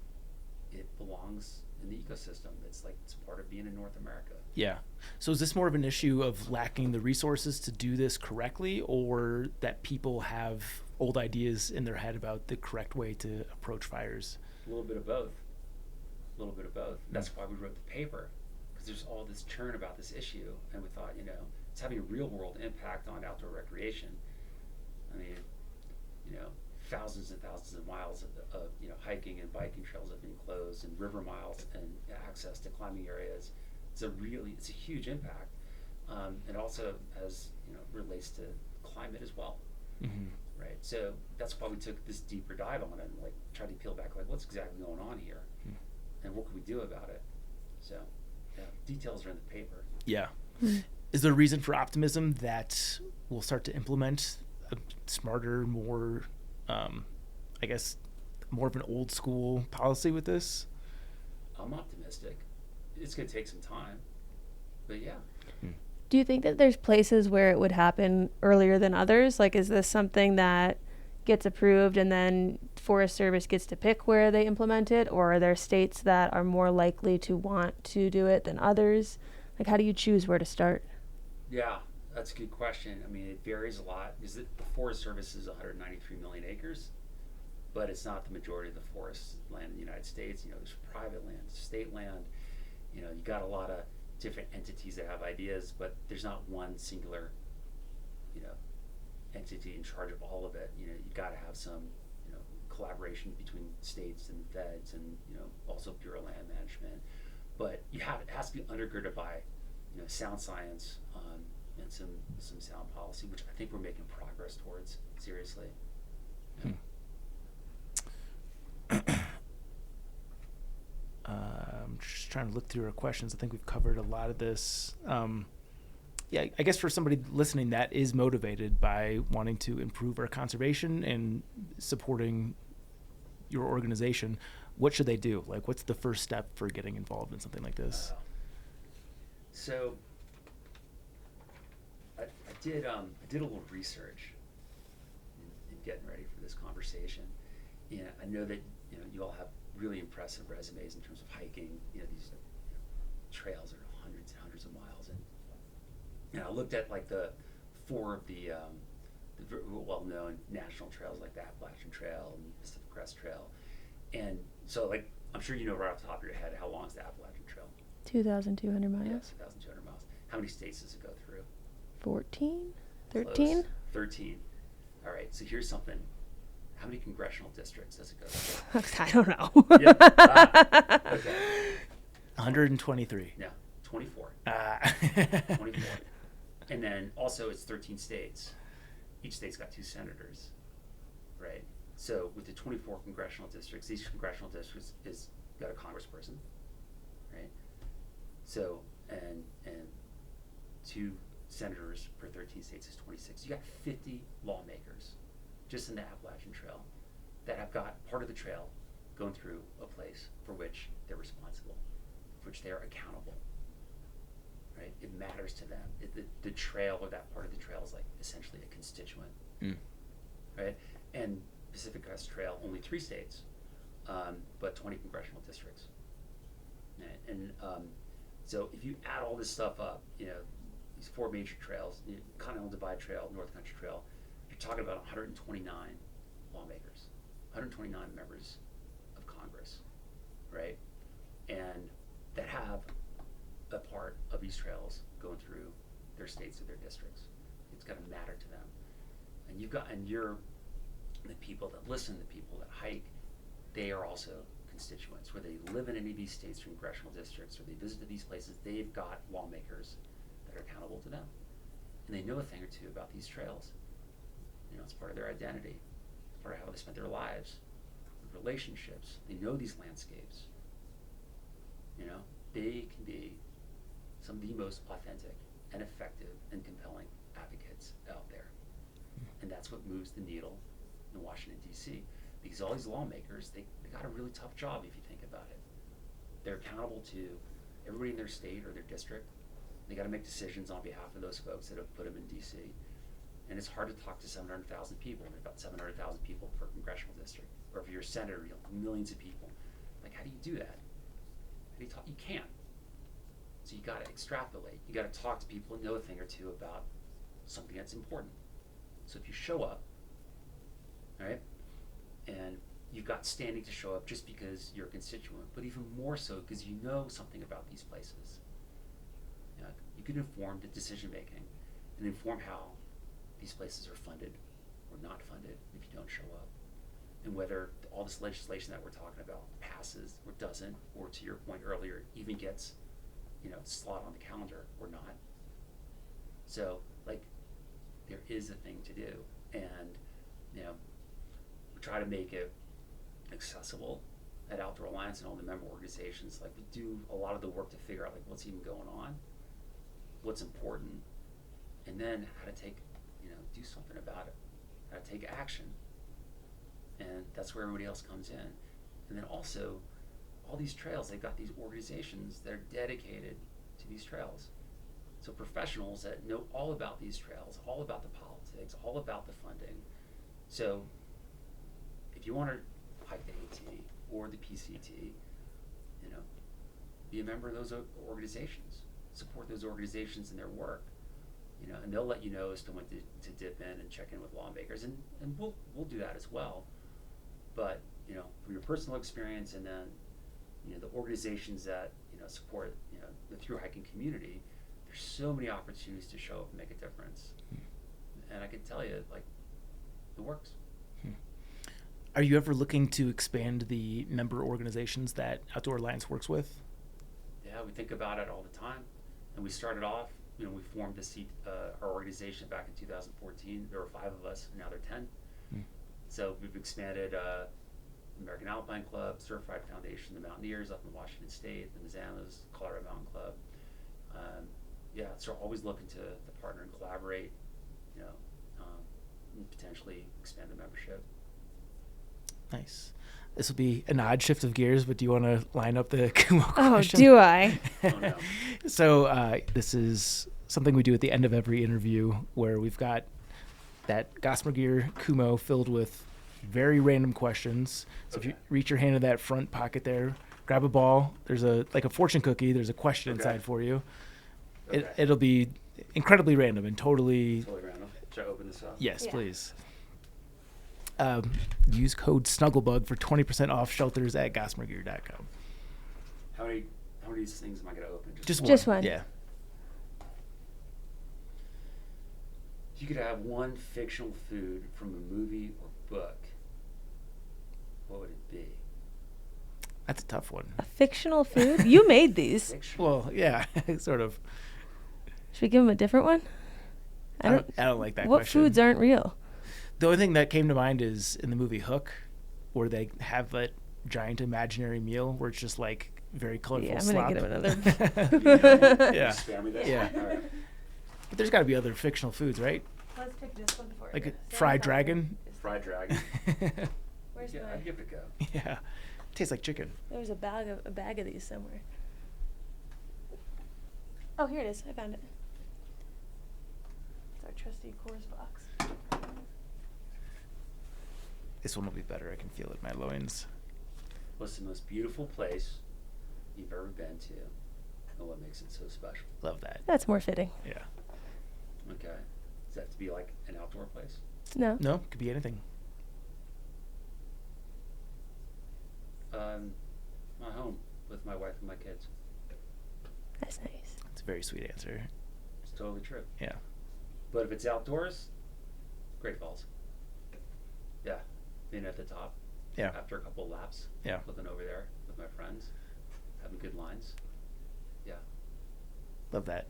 it belongs in the ecosystem. It's part of being in North America. Yeah. So is this more of an issue of lacking the resources to do this correctly, or that people have old ideas in their head about the correct way to approach fires? A little bit of both. That's why we wrote the paper, because there's all this churn about this issue, and we thought, you know, it's having a real world impact on outdoor recreation. I mean, you know, thousands and thousands of miles of you know, hiking and biking trails have been closed, and river miles and access to climbing areas. It's a huge impact. And also, as you know, relates to climate as well. Right. So that's why we took this deeper dive on it, and like tried to peel back, like, what's exactly going on here, and what can we do about it. So yeah, details are in the paper. Yeah. Is there a reason for optimism that we'll start to implement a smarter, more I guess more of an old school policy with this? I'm optimistic. It's going to take some time, but yeah. Do you think that there's places where it would happen earlier than others? Like, is this something that gets approved and then Forest Service gets to pick where they implement it? Or are there states that are more likely to want to do it than others? Like, how do you choose where to start? Yeah, that's a good question. I mean, it varies a lot. The Forest Service is 193 million acres, but it's not the majority of the forest land in the United States. You know, there's private land, state land. You know, you got a lot of different entities that have ideas, but there's not one singular, you know, entity in charge of all of it. You know, you got to have some, you know, collaboration between states and feds, and you know, also Bureau of Land Management. But it has to be undergirded by, you know, sound science and some sound policy, which I think we're making progress towards. Seriously. Yeah. I'm just trying to look through our questions. I think we've covered a lot of this. Yeah, I guess for somebody listening that is motivated by wanting to improve our conservation and supporting your organization, what should they do? Like, what's the first step for getting involved in something like this? So I did a little research in getting ready for this conversation. I know that you all have really impressive resumes in terms of hiking. These trails that are hundreds and hundreds of miles, and I looked at like the 4 of the well-known national trails like the Appalachian Trail and Pacific Crest Trail, and so like I'm sure you know right off the top of your head, how long is the Appalachian Trail? 2,200 miles. Yes, 2,200 miles. How many states does it go through? 14? 13? Close. 13. All right, so here's something. How many congressional districts does it go through? I don't know. Yeah. Okay. 123. No, 24. 24. And then also it's 13 states. Each state's got 2 senators, right? So with the 24 congressional districts, each congressional district is got a congressperson, right? So and 2 senators per 13 states is 26. You got 50 lawmakers just in the Appalachian Trail that have got part of the trail going through a place for which they're responsible, for which they're accountable, right? It matters to them. The trail or that part of the trail is like essentially a constituent, right? And Pacific Crest Trail, only 3 states, but 20 congressional districts. Right? And so if you add all this stuff up, these 4 major trails, Continental Divide Trail, North Country Trail, you're talking about 129 lawmakers, 129 members of Congress, right? And that have a part of these trails going through their states or their districts. It's got to matter to them. And you're the people that listen, the people that hike, they are also constituents. Whether they live in any of these states or congressional districts or they visit these places, they've got lawmakers that are accountable to them. And they know a thing or two about these trails. It's part of their identity. It's part of how they spent their lives, relationships. They know these landscapes. They can be some of the most authentic and effective and compelling advocates out there. And that's what moves the needle in Washington, D.C. Because all these lawmakers, they got a really tough job if you think about it. They're accountable to everybody in their state or their district. They got to make decisions on behalf of those folks that have put them in D.C. And it's hard to talk to 700,000 people. There's about 700,000 people per congressional district. Or if you're a senator, millions of people. Like, how do you do that? How do you talk? You can't. So you got to extrapolate. You got to talk to people and know a thing or two about something that's important. So if you show up, all right, and you've got standing to show up just because you're a constituent, but even more so because you know something about these places. You can inform the decision making and inform how these places are funded or not funded if you don't show up, and whether all this legislation that we're talking about passes or doesn't, or to your point earlier, even gets slot on the calendar or not. So like there is a thing to do, and we try to make it accessible at Outdoor Alliance and all the member organizations. Like we do a lot of the work to figure out like what's even going on, what's important, and then how to take do something about it, how to take action. And that's where everybody else comes in. And then also all these trails, they've got these organizations that are dedicated to these trails. So professionals that know all about these trails, all about the politics, all about the funding. So if you want to hike the AT or the PCT, be a member of those organizations. Support those organizations in their work. And they'll let you know as to when to dip in and check in with lawmakers, and we'll do that as well. But from your personal experience, and then the organizations that support the thru hiking community, there's so many opportunities to show up and make a difference. And I can tell you, like, it works. Are you ever looking to expand the member organizations that Outdoor Alliance works with? Yeah, we think about it all the time. And we started off, we formed our organization back in 2014. There were 5 of us, and now there are 10. So we've expanded American Alpine Club, Certified Foundation, the Mountaineers up in Washington State, the Mazanas, Colorado Mountain Club. So always looking to partner and collaborate, and potentially expand the membership. Nice. This will be an odd shift of gears, but do you want to line up the Kumo Oh, question? do I? Oh, no. So this is something we do at the end of every interview where we've got that Gossamer Gear Kumo filled with very random questions. So if you reach your hand in that front pocket there, grab a ball. There's like a fortune cookie. There's a question inside for you. Okay. It'll be incredibly random and totally... Totally random. Should I open this up? Yes, Yeah. please. Use code Snugglebug for 20% off shelters at gossamergear.com. How many of these things am I going to open? Just one. Yeah. If you could have one fictional food from a movie or book, what would it be? That's a tough one. A fictional food? You made these. Fictional. Well, yeah, sort of. Should we give him a different one? I don't like that What question. foods aren't real? The only thing that came to mind is in the movie Hook, where they have that giant imaginary meal where it's just like very colorful Yeah, I'm slop. gonna get him another. Yeah. Spare me this? Yeah. All right. But there's got to be other fictional foods, right? Let's pick this one for Like a fried dragon. Fried dragon. Where's Yeah, I'd give it a go. Yeah. Tastes like chicken. There's a bag of these somewhere. Oh, here it is. I found it. It's our trusty Coors box. This one will be better. I can feel it in my loins. What's the most beautiful place you've ever been to, and what makes it so special? Love that. That's more fitting. Yeah. Okay. Does that have to be like an outdoor place? No. No, could be anything. My home with my wife and my kids. That's nice. It's a very sweet answer. It's totally true. Yeah. But if it's outdoors, Great Falls. Yeah, being at the top. Yeah. After a couple laps. Yeah. Looking over there with my friends, having good lines. Yeah. Love that.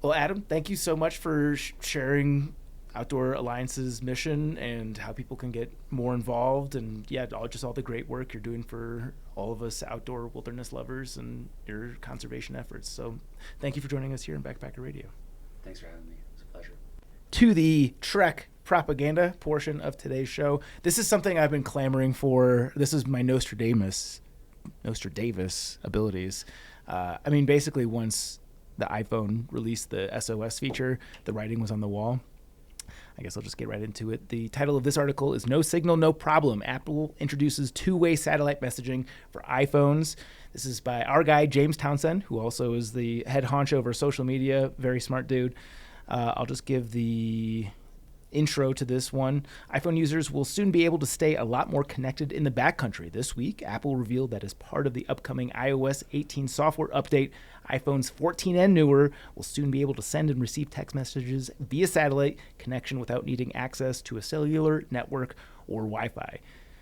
Well, Adam, thank you so much for sharing Outdoor Alliance's mission and how people can get more involved, and all the great work you're doing for all of us outdoor wilderness lovers and your conservation efforts. So thank you for joining us here in Backpacker Radio. Thanks for having me. It's a pleasure. To the Trek propaganda portion of today's show. This is something I've been clamoring for. This is my Nostradamus abilities. Basically once the iPhone released the SOS feature, the writing was on the wall. I guess I'll just get right into it. The title of this article is No Signal, No Problem. Apple introduces two-way satellite messaging for iPhones. This is by our guy, James Townsend, who also is the head honcho over social media. Very smart dude. I'll just give the intro to this one. iPhone users will soon be able to stay a lot more connected in the backcountry. This week, Apple revealed that as part of the upcoming iOS 18 software update, iPhones 14 and newer will soon be able to send and receive text messages via satellite connection without needing access to a cellular network or Wi-Fi.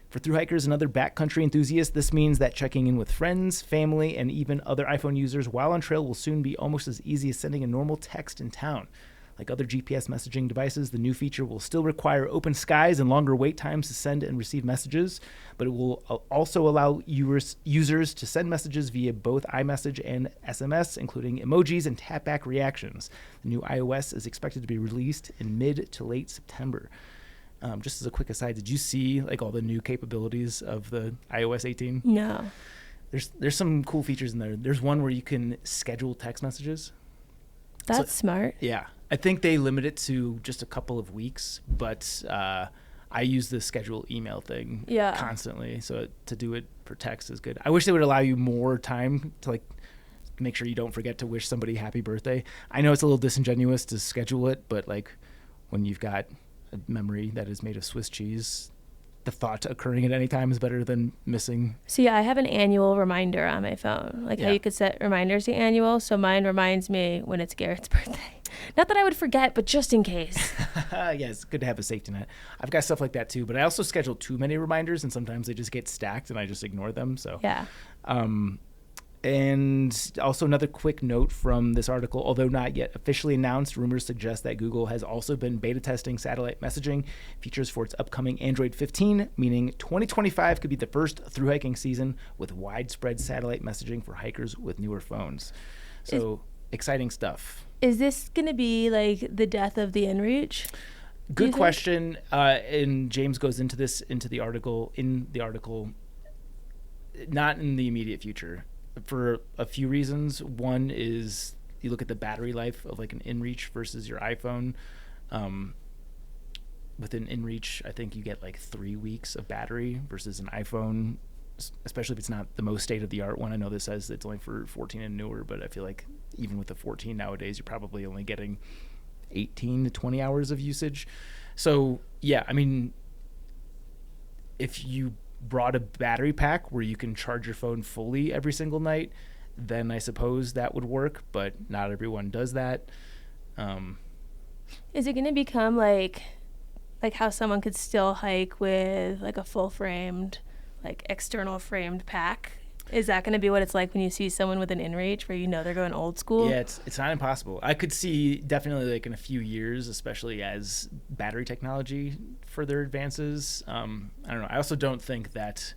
For thru hikers and other backcountry enthusiasts, this means that checking in with friends, family, and even other iPhone users while on trail will soon be almost as easy as sending a normal text in town. Like other GPS messaging devices, the new feature will still require open skies and longer wait times to send and receive messages, but it will also allow users to send messages via both iMessage and SMS, including emojis and tap-back reactions. The new iOS is expected to be released in mid to late September. Just as a quick aside, did you see all the new capabilities of the iOS 18? No. There's some cool features in there. There's one where you can schedule text messages. That's smart. Yeah. I think they limit it to just a couple of weeks, but I use the schedule email thing constantly. So to do it per text is good. I wish they would allow you more time to make sure you don't forget to wish somebody happy birthday. I know it's a little disingenuous to schedule it, but when you've got a memory that is made of Swiss cheese, the thought occurring at any time is better than missing. So yeah, I have an annual reminder on my phone, how you could set reminders to annual. So mine reminds me when it's Garrett's birthday. Not that I would forget, but just in case. Yeah, it's good to have a safety net. I've got stuff like that too, but I also schedule too many reminders, and sometimes they just get stacked, and I just ignore them. So yeah. And also another quick note from this article, although not yet officially announced, rumors suggest that Google has also been beta testing satellite messaging features for its upcoming Android 15, meaning 2025 could be the first thru hiking season with widespread satellite messaging for hikers with newer phones. So exciting stuff. Is this going to be the death of the inReach? Good question. And James goes into the article, not in the immediate future, for a few reasons. One is you look at the battery life of like an InReach versus your iPhone. With an InReach, I think you get like 3 weeks of battery versus an iPhone, especially if it's not the most state-of-the-art one. I know this says it's only for 14 and newer, but I feel like even with the 14 nowadays, you're probably only getting 18 to 20 hours of usage. So, yeah, I mean, if you brought a battery pack where you can charge your phone fully every single night, then I suppose that would work, but not everyone does that. Is it going to become like how someone could still hike with like a full framed, like external framed pack? Is that going to be what it's like when you see someone with an InReach where you know they're going old school? Yeah, it's not impossible. I could see definitely like in a few years, especially as battery technology further advances. I don't know. I also don't think that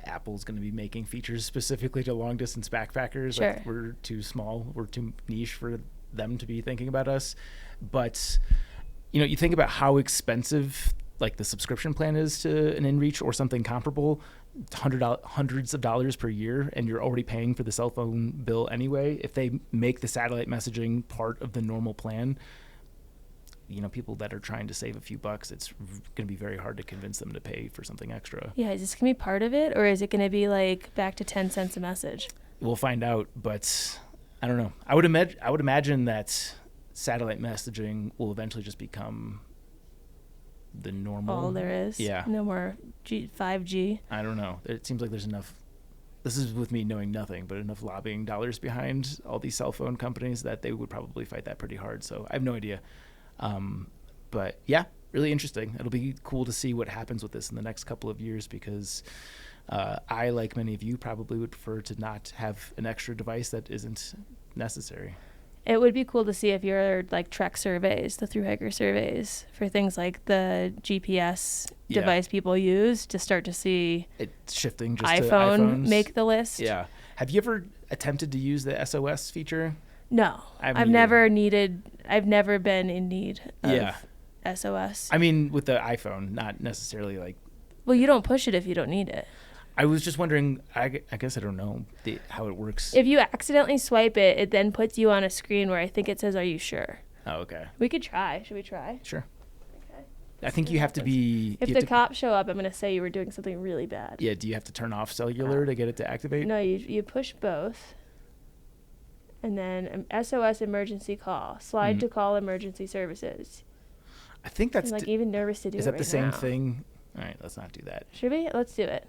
Apple's going to be making features specifically to long distance backpackers. Sure. Like, we're too small. We're too niche for them to be thinking about us. But you think about how expensive like the subscription plan is to an InReach or something comparable, hundreds of dollars per year, and you're already paying for the cell phone bill anyway. If they make the satellite messaging part of the normal plan, people that are trying to save a few bucks, it's going to be very hard to convince them to pay for something extra. Yeah, is this going to be part of it, or is it going to be like back to 10 cents a message? We'll find out, but I don't know. I would imagine that satellite messaging will eventually just become the normal. All there is. Yeah. No more 5G. I don't know. It seems like there's enough. This is with me knowing nothing, but enough lobbying dollars behind all these cell phone companies that they would probably fight that pretty hard. So I have no idea. But yeah, really interesting. It'll be cool to see what happens with this in the next couple of years because I, like many of you, probably would prefer to not have an extra device that isn't necessary. It would be cool to see if your like Trek surveys, the thru hiker surveys for things like the GPS device people use to start to see it shifting just iPhone to iPhones. Make the list. Yeah. Have you ever attempted to use the SOS feature? No. I've never been in need of SOS. I mean, with the iPhone, not necessarily like. Well, you don't push it if you don't need it. I was just wondering, I guess I don't know how it works. If you accidentally swipe it, it then puts you on a screen where I think it says, "Are you sure?" Oh, okay. We could try. Should we try? Sure. Okay. I think you have to be... If the cops show up, I'm going to say you were doing something really bad. Yeah, do you have to turn off cellular to get it to activate? No, you push both. And then SOS emergency call. Slide to call emergency services. I think that's... I'm like even nervous to do it Is that right the same now. thing? All right, let's not do that. Should we? Let's do it.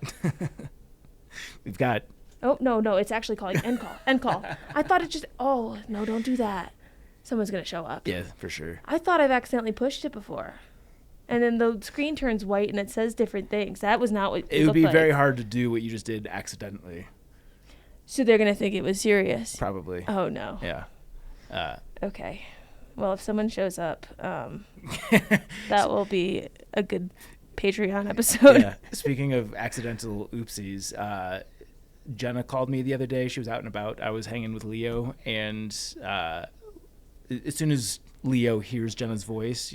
We've got... Oh, no, it's actually calling end call. End call. I thought it just... Oh, no, don't do that. Someone's going to show up. Yeah, for sure. I thought I've accidentally pushed it before. And then the screen turns white and it says different things. That was not what it would be very hard to do what you just did accidentally. So they're going to think it was serious? Probably. Oh, no. Yeah. Okay. Well, if someone shows up, that will be a good Patreon episode. Yeah. Speaking of accidental oopsies, Jenna called me the other day. She was out and about. I was hanging with Leo, and as soon as Leo hears Jenna's voice,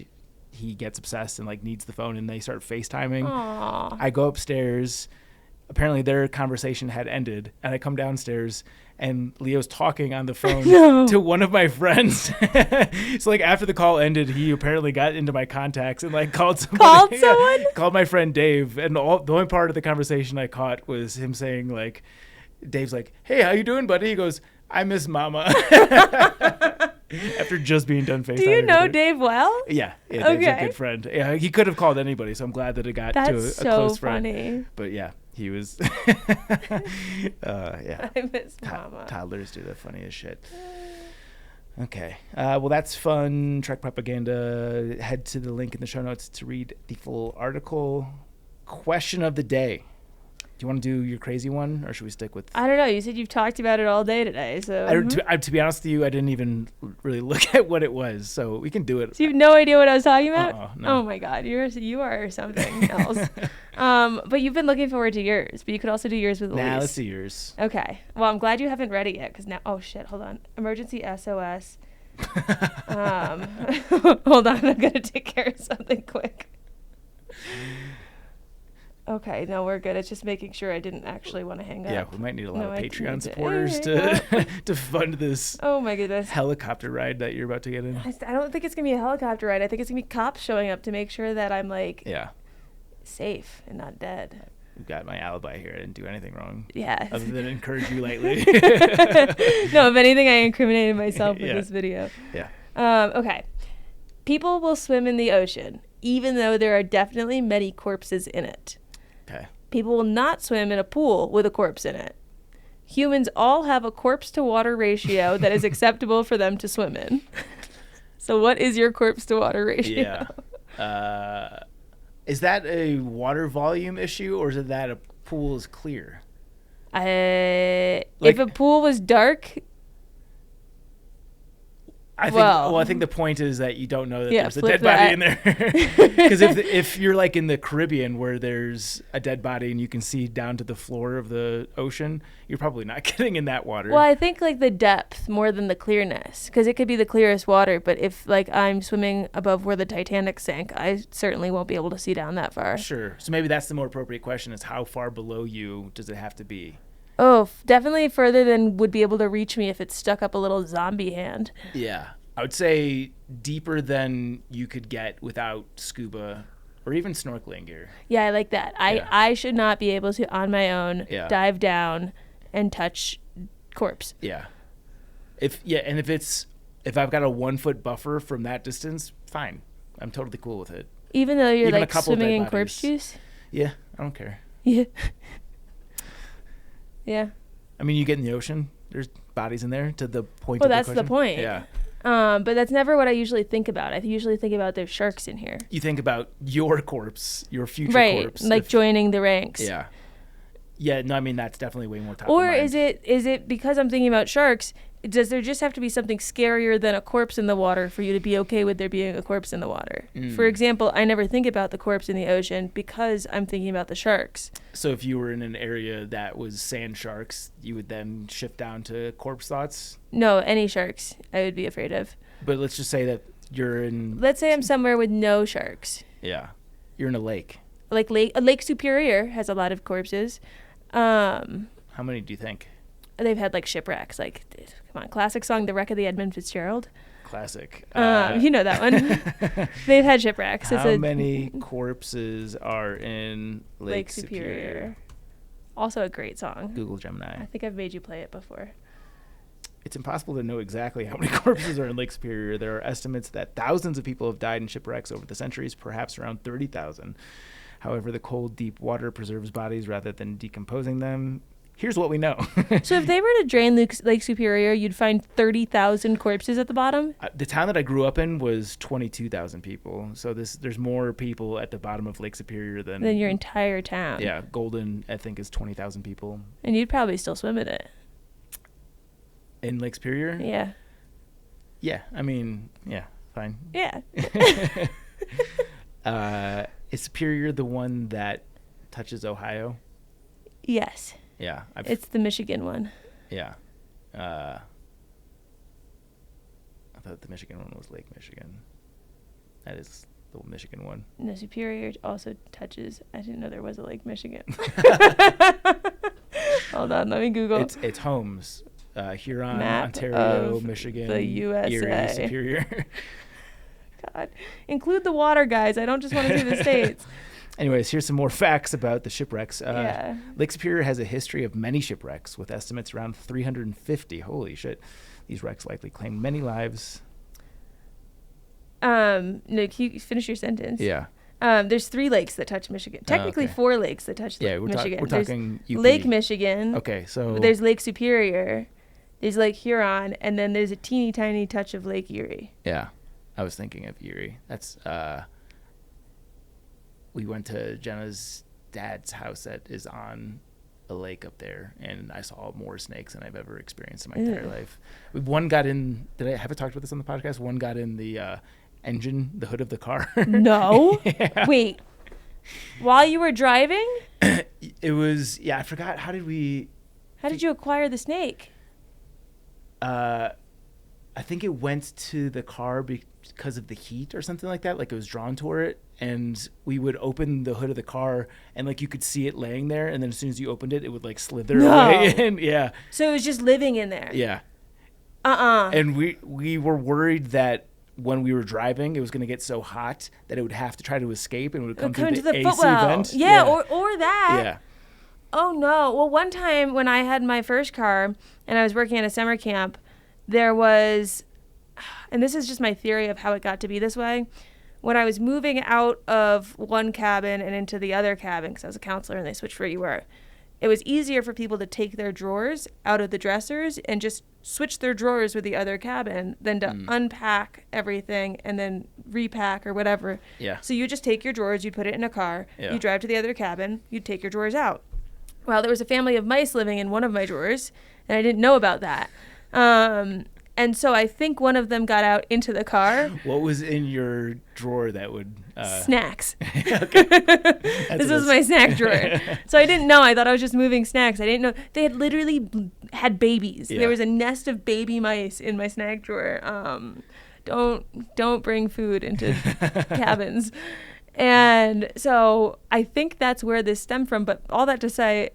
he gets obsessed and like needs the phone, and they start FaceTiming. Aww. I go upstairs. Apparently their conversation had ended, and I come downstairs, and Leo's talking on the phone to one of my friends. So like after the call ended, he apparently got into my contacts and like called somebody. Called someone? Called my friend Dave, and the only part of the conversation I caught was him saying like, Dave's like, "Hey, how you doing, buddy?" He goes, "I miss Mama." After just being done FaceTime. Do you know Dave well? Yeah, Dave's a good friend. Yeah, he could have called anybody, so I'm glad that it got to a close friend. That's so funny. But yeah, he was. Yeah. I miss Mama. Toddlers do the funniest shit. Okay. Well, that's fun. Trek propaganda. Head to the link in the show notes to read the full article. Question of the day. Do you want to do your crazy one, or should we stick with... I don't know. You said you've talked about it all day today, so... To be honest with you, I didn't even really look at what it was, so we can do it. So you have no idea what I was talking about? No. Oh, my God. You are something else. But you've been looking forward to yours, but you could also do yours with Elise. Nah, let's see yours. Okay. Well, I'm glad you haven't read it yet, because now... Oh, shit. Hold on. Emergency SOS. Hold on, I'm gonna take care of something quick. Okay, no, we're good. It's just making sure I didn't actually want to hang up. Yeah, we might need a lot No, of I Patreon need to- supporters to fund this Oh my goodness. helicopter ride that you're about to get in. I don't think it's gonna be a helicopter ride. I think it's gonna be cops showing up to make sure that I'm like Yeah, safe and not dead. we've got my alibi here. I didn't do anything wrong. Yeah. Other than encourage you lightly. No, if anything, I incriminated myself with Yeah. this video. Yeah. Okay. People will swim in the ocean, even though there are definitely many corpses in it. Okay. People will not swim in a pool with a corpse in it. Humans all have a corpse to water ratio that is acceptable for them to swim in. So what is your corpse to water ratio? Yeah. Is that a water volume issue, or is it that a pool is clear? If a pool was dark, I think. Well- Well, I think the point is that you don't know that Yeah, there's a flip dead body that. in there. Because if you're like in the Caribbean where there's a dead body and you can see down to the floor of the ocean, you're probably not getting in that water. well, I think like the depth more than the clearness, because it could be the clearest water. But if like I'm swimming above where the Titanic sank, I certainly won't be able to see down that far. Sure. So maybe that's the more appropriate question: is how far below you does it have to be? Oh, definitely further than would be able to reach me if it stuck up a little zombie hand. Yeah. I would say deeper than you could get without scuba or even snorkeling gear. Yeah, I like that. Yeah. I should not be able to, on my own, Yeah. dive down and touch corpse. Yeah. And if I've got a 1 foot buffer from that distance, fine. I'm totally cool with it. Even though you're Even a like couple swimming dead in corpse bodies. juice. Yeah, I don't care. Yeah. Yeah. I mean, you get in the ocean, there's bodies in there to the point Well, of the that's the question. point. Yeah. But that's never what I usually think about. I usually think about there's sharks in here. You think about your corpse, your future Right. corpse. Like if- joining the ranks. Yeah. Yeah, no, I mean, that's definitely way more top Or of mind. is it because I'm thinking about sharks, does there just have to be something scarier than a corpse in the water for you to be okay with there being a corpse in the water? For example, I never think about the corpse in the ocean because I'm thinking about the sharks. So if you were in an area that was sand sharks, you would then shift down to corpse thoughts? No, any sharks I would be afraid of. But let's just say that you're in... Let's say I'm somewhere with no sharks. Yeah. You're in a lake. Like Lake Superior has a lot of corpses. How many do you think? They've had like shipwrecks. Like, come on, classic song, "The Wreck of the Edmund Fitzgerald." Classic. You know that one. They've had shipwrecks. How many corpses are in Lake Superior? Also a great song. Google Gemini. I think I've made you play it before. It's impossible to know exactly how many corpses are in Lake Superior. There are estimates that thousands of people have died in shipwrecks over the centuries, perhaps around 30,000. However, the cold, deep water preserves bodies rather than decomposing them. Here's what we know. So if they were to drain Lake Superior, you'd find 30,000 corpses at the bottom? The town that I grew up in was 22,000 people. So there's more people at the bottom of Lake Superior than Your entire town. Yeah, Golden, I think, is 20,000 people. And you'd probably still swim in it. In Lake Superior? Yeah. Yeah, I mean, yeah, fine. Yeah. Is Superior the one that touches Ohio? Yes. Yeah. It's the Michigan one. Yeah. I thought the Michigan one was Lake Michigan. That is the Michigan one. No, Superior also touches. I didn't know there was a Lake Michigan. Hold on, let me Google. It's Holmes, Huron, Map Ontario, of Michigan, the USA. Erie, Superior. God, include the water, guys. I don't just want to see the states. Anyways, here's some more facts about the shipwrecks. Yeah. Lake Superior has a history of many shipwrecks, with estimates around 350. Holy shit. These wrecks likely claimed many lives. No, can you finish your sentence? Yeah. There's 3 lakes that touch Michigan. Technically, okay. 4 lakes that touch Yeah, we're Michigan. we're There's talking UP. Lake Michigan. Okay, so... There's Lake Superior. There's Lake Huron. And then there's a teeny tiny touch of Lake Erie. Yeah. I was thinking of Erie. That's... we went to Jenna's dad's house that is on a lake up there, and I saw more snakes than I've ever experienced in my entire life. One got in... Did I have I talked about this on the podcast? One got in the engine, the hood of the car. No? Yeah. Wait. While you were driving? It was... Yeah, I forgot. How did we... How did you acquire the snake? I I think it went to the car because of the heat or something like that. Like it was drawn toward it, and we would open the hood of the car, and like you could see it laying there, and then as soon as you opened it, it would like slither away in. Yeah. So it was just living in there. Yeah. Uh-uh. And we were worried that when we were driving, it was going to get so hot that it would have to try to escape, and it would come through the AC vent. Yeah, or that. Yeah. Oh, no. Well, one time when I had my first car and I was working at a summer camp, there was, and this is just my theory of how it got to be this way, when I was moving out of one cabin and into the other cabin, because I was a counselor and they switched where you were, it was easier for people to take their drawers out of the dressers and just switch their drawers with the other cabin than to unpack everything and then repack or whatever. Yeah. So you just take your drawers, you'd put it in a car, you drive to the other cabin, you'd take your drawers out. Well, there was a family of mice living in one of my drawers, and I didn't know about that. And so I think one of them got out into the car. What was in your drawer that would... Snacks. Okay. This was my snack drawer. So I didn't know. I thought I was just moving snacks. I didn't know. They had literally had babies. Yeah. There was a nest of baby mice in my snack drawer. Don't bring food into cabins. And so I think that's where this stemmed from. But all that to say,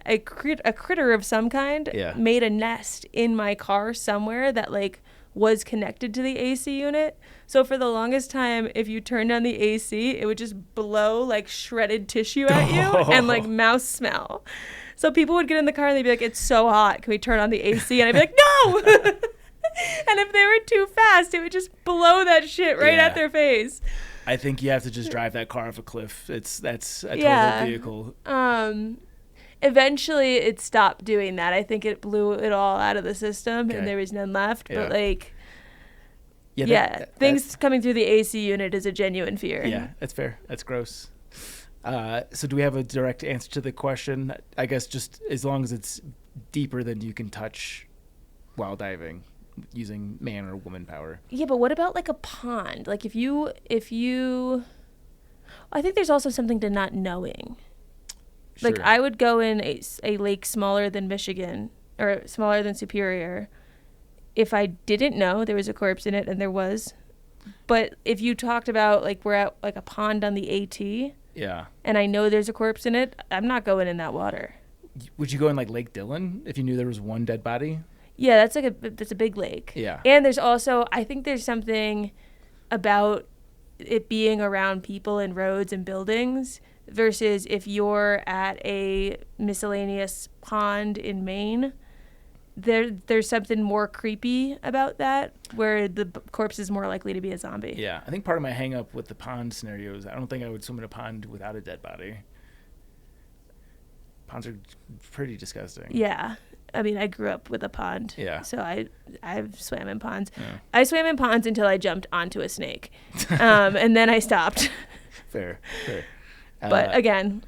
a critter of some kind made a nest in my car somewhere that like was connected to the AC unit. So for the longest time, if you turned on the AC, it would just blow like shredded tissue at you and like mouse smell. So people would get in the car and they'd be like, "It's so hot. Can we turn on the AC?" And I'd be like, "No!" And if they were too fast, it would just blow that shit right at their face. I think you have to just drive that car off a cliff. That's a total vehicle. Eventually, it stopped doing that. I think it blew it all out of the system, and there was none left. Yeah. But like, things things coming through the AC unit is a genuine fear. Yeah, that's fair. That's gross. So do we have a direct answer to the question? I guess just as long as it's deeper than you can touch while diving using man or woman power. Yeah, but what about like a pond? Like if you I think there's also something to not knowing. Sure. Like I would go in a lake smaller than Michigan or smaller than Superior if I didn't know there was a corpse in it, and there was. But if you talked about like we're at like a pond on the AT, and I know there's a corpse in it, I'm not going in that water. Would you go in like Lake Dillon if you knew there was one dead body? Yeah, that's a big lake. Yeah. And there's also, I think there's something about it being around people and roads and buildings versus if you're at a miscellaneous pond in Maine. There's something more creepy about that, where the corpse is more likely to be a zombie. Yeah, I think part of my hang up with the pond scenario is I don't think I would swim in a pond without a dead body. Ponds are pretty disgusting. Yeah. I mean, I grew up with a pond. Yeah. So I've swam in ponds. Yeah. I swam in ponds until I jumped onto a snake. And then I stopped. Fair. But again,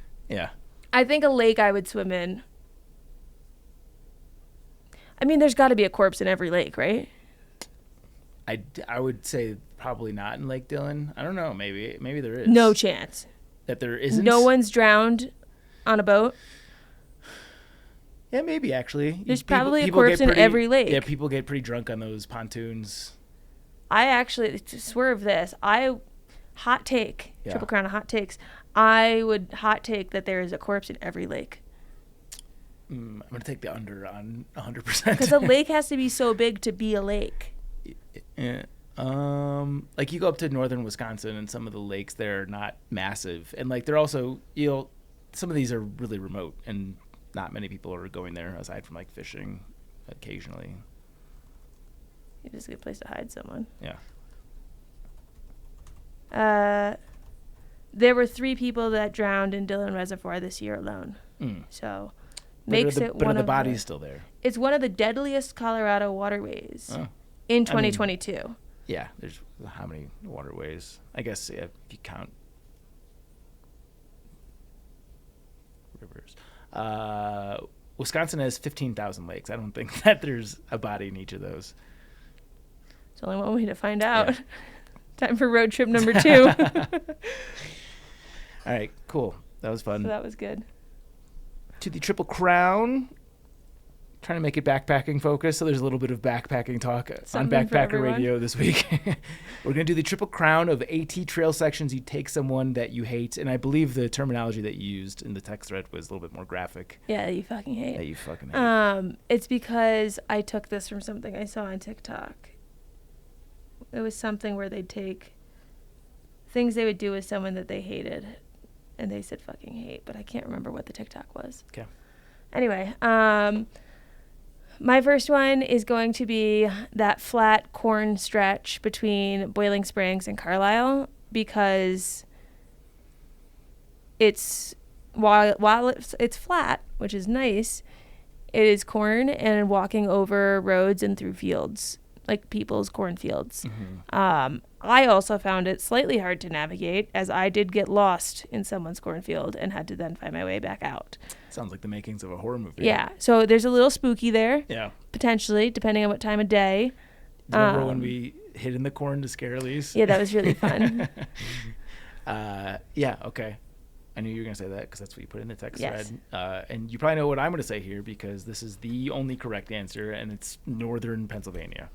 I think a lake I would swim in. I mean, there's got to be a corpse in every lake, right? I would say probably not in Lake Dillon. I don't know. Maybe there is. No chance. That there isn't? No one's drowned on a boat? Yeah, maybe actually. There's probably a corpse in every lake. Yeah, people get pretty drunk on those pontoons. I actually, to swerve this, hot take, Triple Crown of hot takes, I would hot take that there is a corpse in every lake. I'm going to take the under on 100%. Because a lake has to be so big to be a lake. Yeah. Like you go up to northern Wisconsin and some of the lakes there are not massive. And like they're also, some of these are really remote and not many people are going there aside from like fishing occasionally. It is a good place to hide someone. Yeah. There were 3 people that drowned in Dillon Reservoir this year alone. So makes it one of But are the bodies still there? It's one of the deadliest Colorado waterways in 2022. Yeah, there's how many waterways? I guess if you count rivers. Wisconsin has 15,000 lakes. I don't think that there's a body in each of those. It's only one way to find out. Yeah. Time for road trip number 2. All right, cool. That was fun. So that was good. To the Triple Crown trying to make it backpacking focused, so there's a little bit of backpacking talk Something on for Backpacker everyone. Radio this week. We're going to do the Triple Crown of AT trail sections. You take someone that you hate, and I believe the terminology that you used in the text thread was a little bit more graphic. Yeah, you fucking hate. That you fucking hate. It's because I took this from something I saw on TikTok. It was something where they'd take things they would do with someone that they hated, and they said fucking hate, but I can't remember what the TikTok was. Okay. Anyway, my first one is going to be that flat corn stretch between Boiling Springs and Carlisle, because it's while it's flat, which is nice, it is corn and walking over roads and through fields, like people's cornfields. Mm-hmm. I also found it slightly hard to navigate, as I did get lost in someone's cornfield and had to then find my way back out. Sounds like the makings of a horror movie. Yeah, so there's a little spooky there, Yeah. potentially, depending on what time of day. Do you remember when we hid in the corn to scare Elise? Yeah, that was really fun. Yeah, okay. I knew you were going to say that because that's what you put in the text Yes. thread. And you probably know what I'm going to say here, because this is the only correct answer, and it's northern Pennsylvania,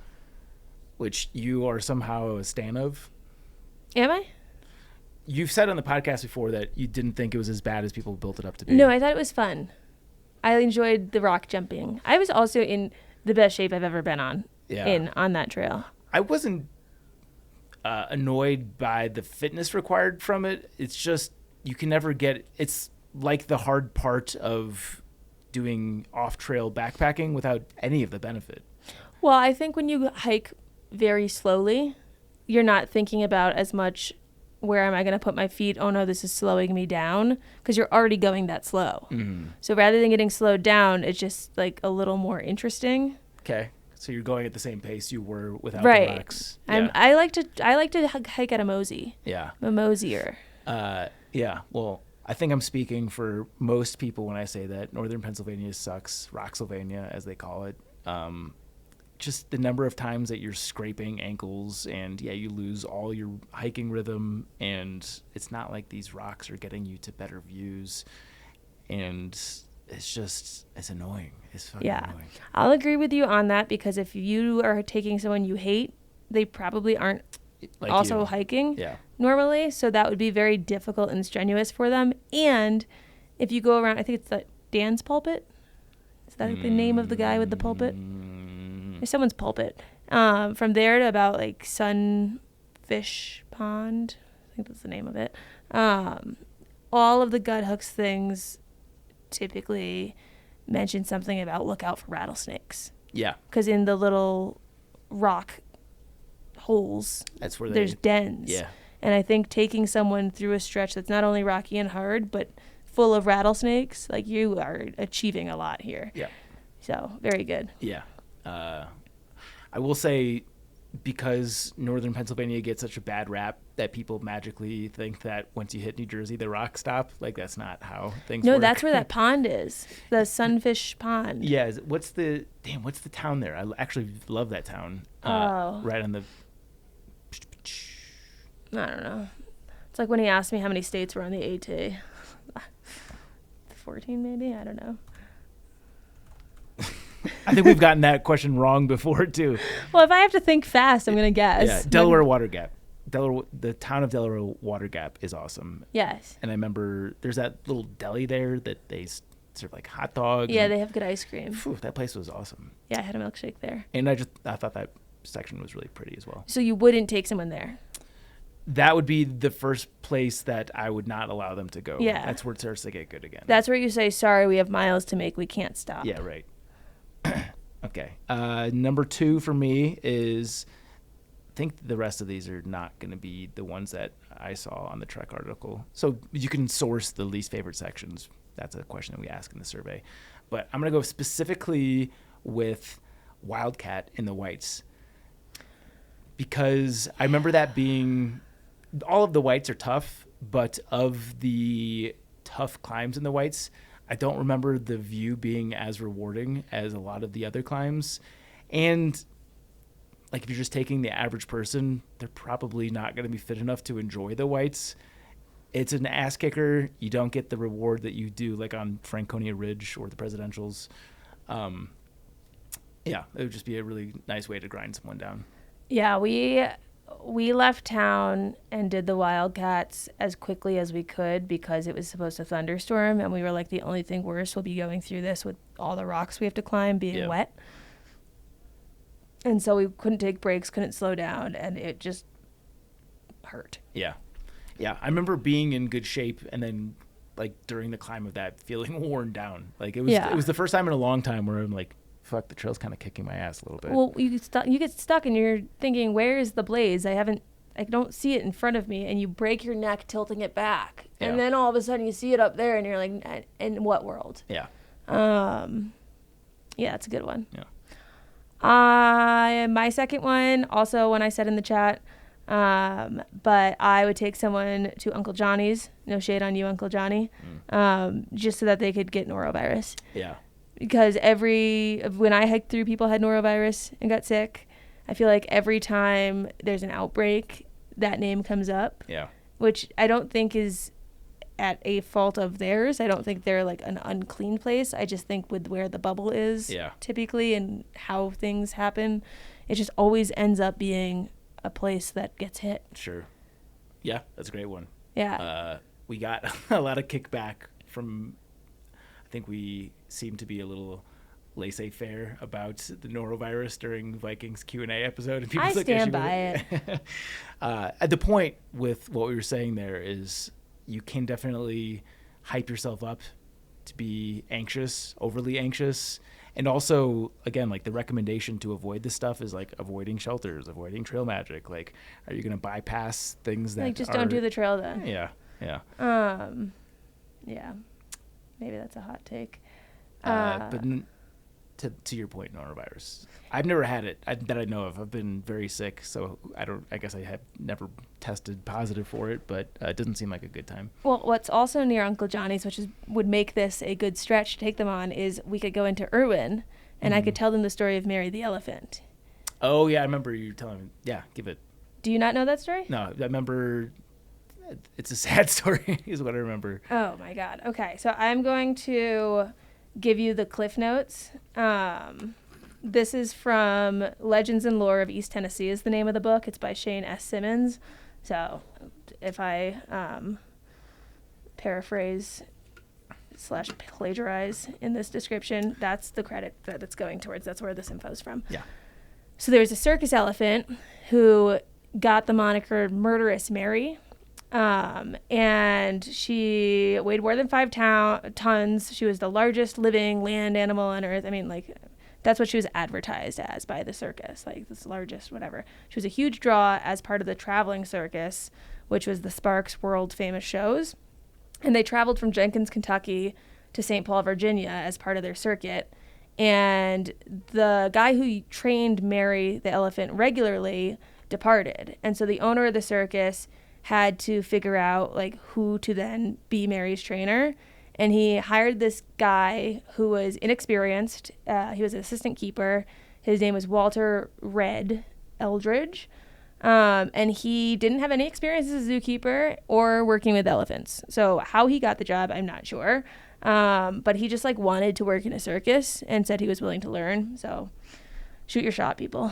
which you are somehow a stan of. Am I? You've said on the podcast before that you didn't think it was as bad as people built it up to be. No, I thought it was fun. I enjoyed the rock jumping. I was also in the best shape I've ever been on that trail. I wasn't annoyed by the fitness required from it. It's just you can never get. It's like the hard part of doing off-trail backpacking without any of the benefit. Well, I think when you hike very slowly, you're not thinking about as much, where am I going to put my feet? Oh no, this is slowing me down, because you're already going that slow. Mm-hmm. So rather than getting slowed down, it's just like a little more interesting. Okay, so you're going at the same pace you were without Right. the rocks. I like to hike at a mosey. Yeah. I'm a mosier. Yeah. Well, I think I'm speaking for most people when I say that northern Pennsylvania sucks, Rocksylvania as they call it. Just the number of times that you're scraping ankles, and you lose all your hiking rhythm, and it's not like these rocks are getting you to better views, and it's annoying. It's fucking annoying. I'll agree with you on that, because if you are taking someone you hate, they probably aren't Like also you. hiking Yeah. normally, so that would be very difficult and strenuous for them. And if you go around, I think it's the Dan's Pulpit. Is that the name of the guy with the pulpit? There's someone's pulpit. From there to about like Sunfish Pond, I think that's the name of it. All of the gut hooks things typically mention something about look out for rattlesnakes. Yeah. Because in the little rock holes, That's where there's dens. Yeah. And I think taking someone through a stretch that's not only rocky and hard, but full of rattlesnakes, like, you are achieving a lot here. Yeah. So, very good. Yeah. I will say, because northern Pennsylvania gets such a bad rap that people magically think that once you hit New Jersey, the rocks stop. Like, that's not how things work. No, that's where that pond is. The Sunfish Pond. Yeah. What's the town there? I actually love that town. Right on the... I don't know. It's like when he asked me how many states were on the AT. 14 maybe? I don't know. I think we've gotten that question wrong before, too. Well, if I have to think fast, I'm going to guess. Yeah, Delaware Water Gap. The town of Delaware Water Gap is awesome. Yes. And I remember there's that little deli there that they serve like hot dogs. Yeah, they have good ice cream. Phew, that place was awesome. Yeah, I had a milkshake there. And I thought that section was really pretty as well. So you wouldn't take someone there? That would be the first place that I would not allow them to go. Yeah. That's where it starts to get good again. That's where you say, sorry, we have miles to make, we can't stop. Yeah, right. Okay. Number 2 for me is, I think the rest of these are not going to be the ones that I saw on the Trek article. So you can source the least favorite sections. That's a question that we ask in the survey. But I'm going to go specifically with Wildcat in the Whites, because I remember that being, all of the Whites are tough, but of the tough climbs in the Whites, I don't remember the view being as rewarding as a lot of the other climbs. And like, if you're just taking the average person, they're probably not going to be fit enough to enjoy the Whites. It's an ass kicker. You don't get the reward that you do like on Franconia Ridge or the Presidentials. Yeah, it would just be a really nice way to grind someone down. Yeah, we left town and did the Wildcats as quickly as we could because it was supposed to thunderstorm, and we were like, the only thing worse will be going through this with all the rocks we have to climb being wet. And so we couldn't take breaks, couldn't slow down, and it just hurt. Yeah. Yeah, I remember being in good shape and then like during the climb of that feeling worn down. Like it was the first time in a long time where I'm like, fuck, the trail's kind of kicking my ass a little bit. Well, you get stuck and you're thinking, where is the blaze? I don't see it in front of me, and you break your neck tilting it back. Yeah. And then all of a sudden you see it up there and you're like, in what world? Yeah. Yeah, it's a good one. Yeah. My second one, also one I said in the chat, but I would take someone to Uncle Johnny's. No shade on you, Uncle Johnny. Just so that they could get norovirus. Yeah. Because when I hiked through, people had norovirus and got sick. I feel like every time there's an outbreak, that name comes up. Yeah. Which I don't think is at a fault of theirs. I don't think they're like an unclean place. I just think with where the bubble is typically and how things happen, it just always ends up being a place that gets hit. Sure. Yeah, that's a great one. Yeah. We got a lot of kickback from, I think we seemed to be a little laissez-faire about the norovirus during Vikings Q&A episode. And I stand by it. At the point with what we were saying there is you can definitely hype yourself up to be anxious, overly anxious. And also, again, like the recommendation to avoid this stuff is like avoiding shelters, avoiding trail magic. Like, are you going to bypass things that just don't do the trail then? Yeah, yeah. Yeah. Maybe that's a hot take. But to your point, norovirus, I've never had it that I know of. I've been very sick, so I guess I have never tested positive for it, but it doesn't seem like a good time. Well, what's also near Uncle Johnny's, which would make this a good stretch to take them on, is we could go into Irwin, and I could tell them the story of Mary the elephant. Oh yeah, I remember you telling me. Yeah, give it. Do you not know that story? No, I remember. It's a sad story, is what I remember. Oh my God. Okay, so I'm going to give you the Cliff Notes. This is from Legends and Lore of East Tennessee is the name of the book. It's by Shane S. Simmons. So if I paraphrase / plagiarize in this description, that's the credit that it's going towards. That's where this info is from. Yeah. So there's a circus elephant who got the moniker Murderous Mary. And she weighed more than 5 tons. She was the largest living land animal on Earth. I mean, like, that's what she was advertised as by the circus, like this largest, whatever. She was a huge draw as part of the traveling circus, which was the Sparks world famous shows. And they traveled from Jenkins, Kentucky to St. Paul, Virginia as part of their circuit. And the guy who trained Mary the elephant regularly departed. And so the owner of the circus had to figure out like who to then be Mary's trainer. And he hired this guy who was inexperienced. He was an assistant keeper. His name was Walter Red Eldridge. And he didn't have any experience as a zookeeper or working with elephants. So how he got the job, I'm not sure. But he just like wanted to work in a circus and said he was willing to learn. So shoot your shot, people.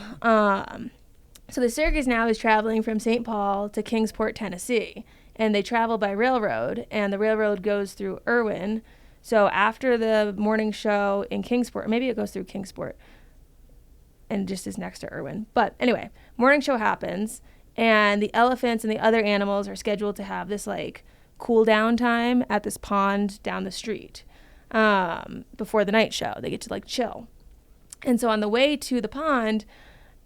So the circus now is traveling from St. Paul to Kingsport, Tennessee. And they travel by railroad, and the railroad goes through Irwin. So after the morning show in Kingsport, maybe it goes through Kingsport and just is next to Irwin. But anyway, morning show happens, and the elephants and the other animals are scheduled to have this like cool down time at this pond down the street before the night show. They get to like chill. And so on the way to the pond,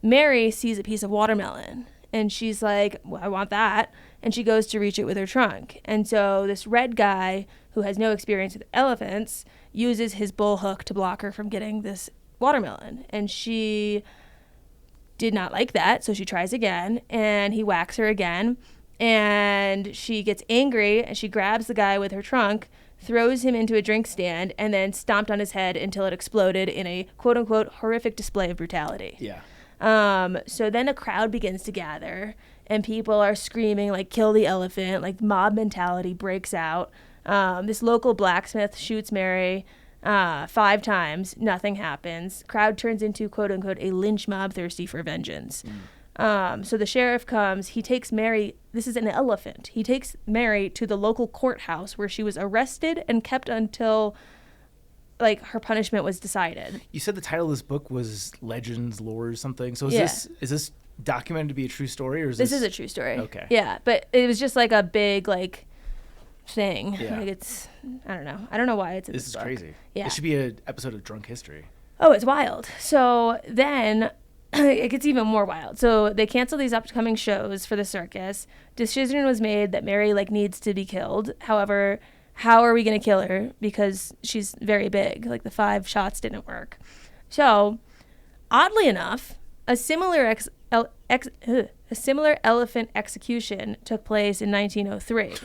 Mary sees a piece of watermelon. And she's like, well, I want that. And she goes to reach it with her trunk. And so this red guy who has no experience with elephants uses his bull hook to block her from getting this watermelon. And she did not like that. So she tries again, and he whacks her again. And she gets angry, and she grabs the guy with her trunk, throws him into a drink stand, and then stomped on his head until it exploded in a quote unquote horrific display of brutality. Yeah. So then a crowd begins to gather, and people are screaming, like, kill the elephant, like mob mentality breaks out. This local blacksmith shoots Mary, 5 times, nothing happens. Crowd turns into, quote unquote, a lynch mob thirsty for vengeance. So the sheriff comes, he takes Mary, this is an elephant, he takes Mary to the local courthouse where she was arrested and kept until like her punishment was decided. You said the title of this book was Legends, Lore, or something. So is this documented to be a true story, or is this is a true story? Okay. Yeah, but it was just like a big like thing. Yeah. Like it's, I don't know why it's in This this is book. crazy. Yeah. It should be an episode of Drunk History. Oh, it's wild. So then it gets even more wild. So they cancel these upcoming shows for the circus. Decision was made that Mary like needs to be killed. However, how are we going to kill her? Because she's very big. Like the 5 shots didn't work. So oddly enough, a similar elephant execution took place in 1903.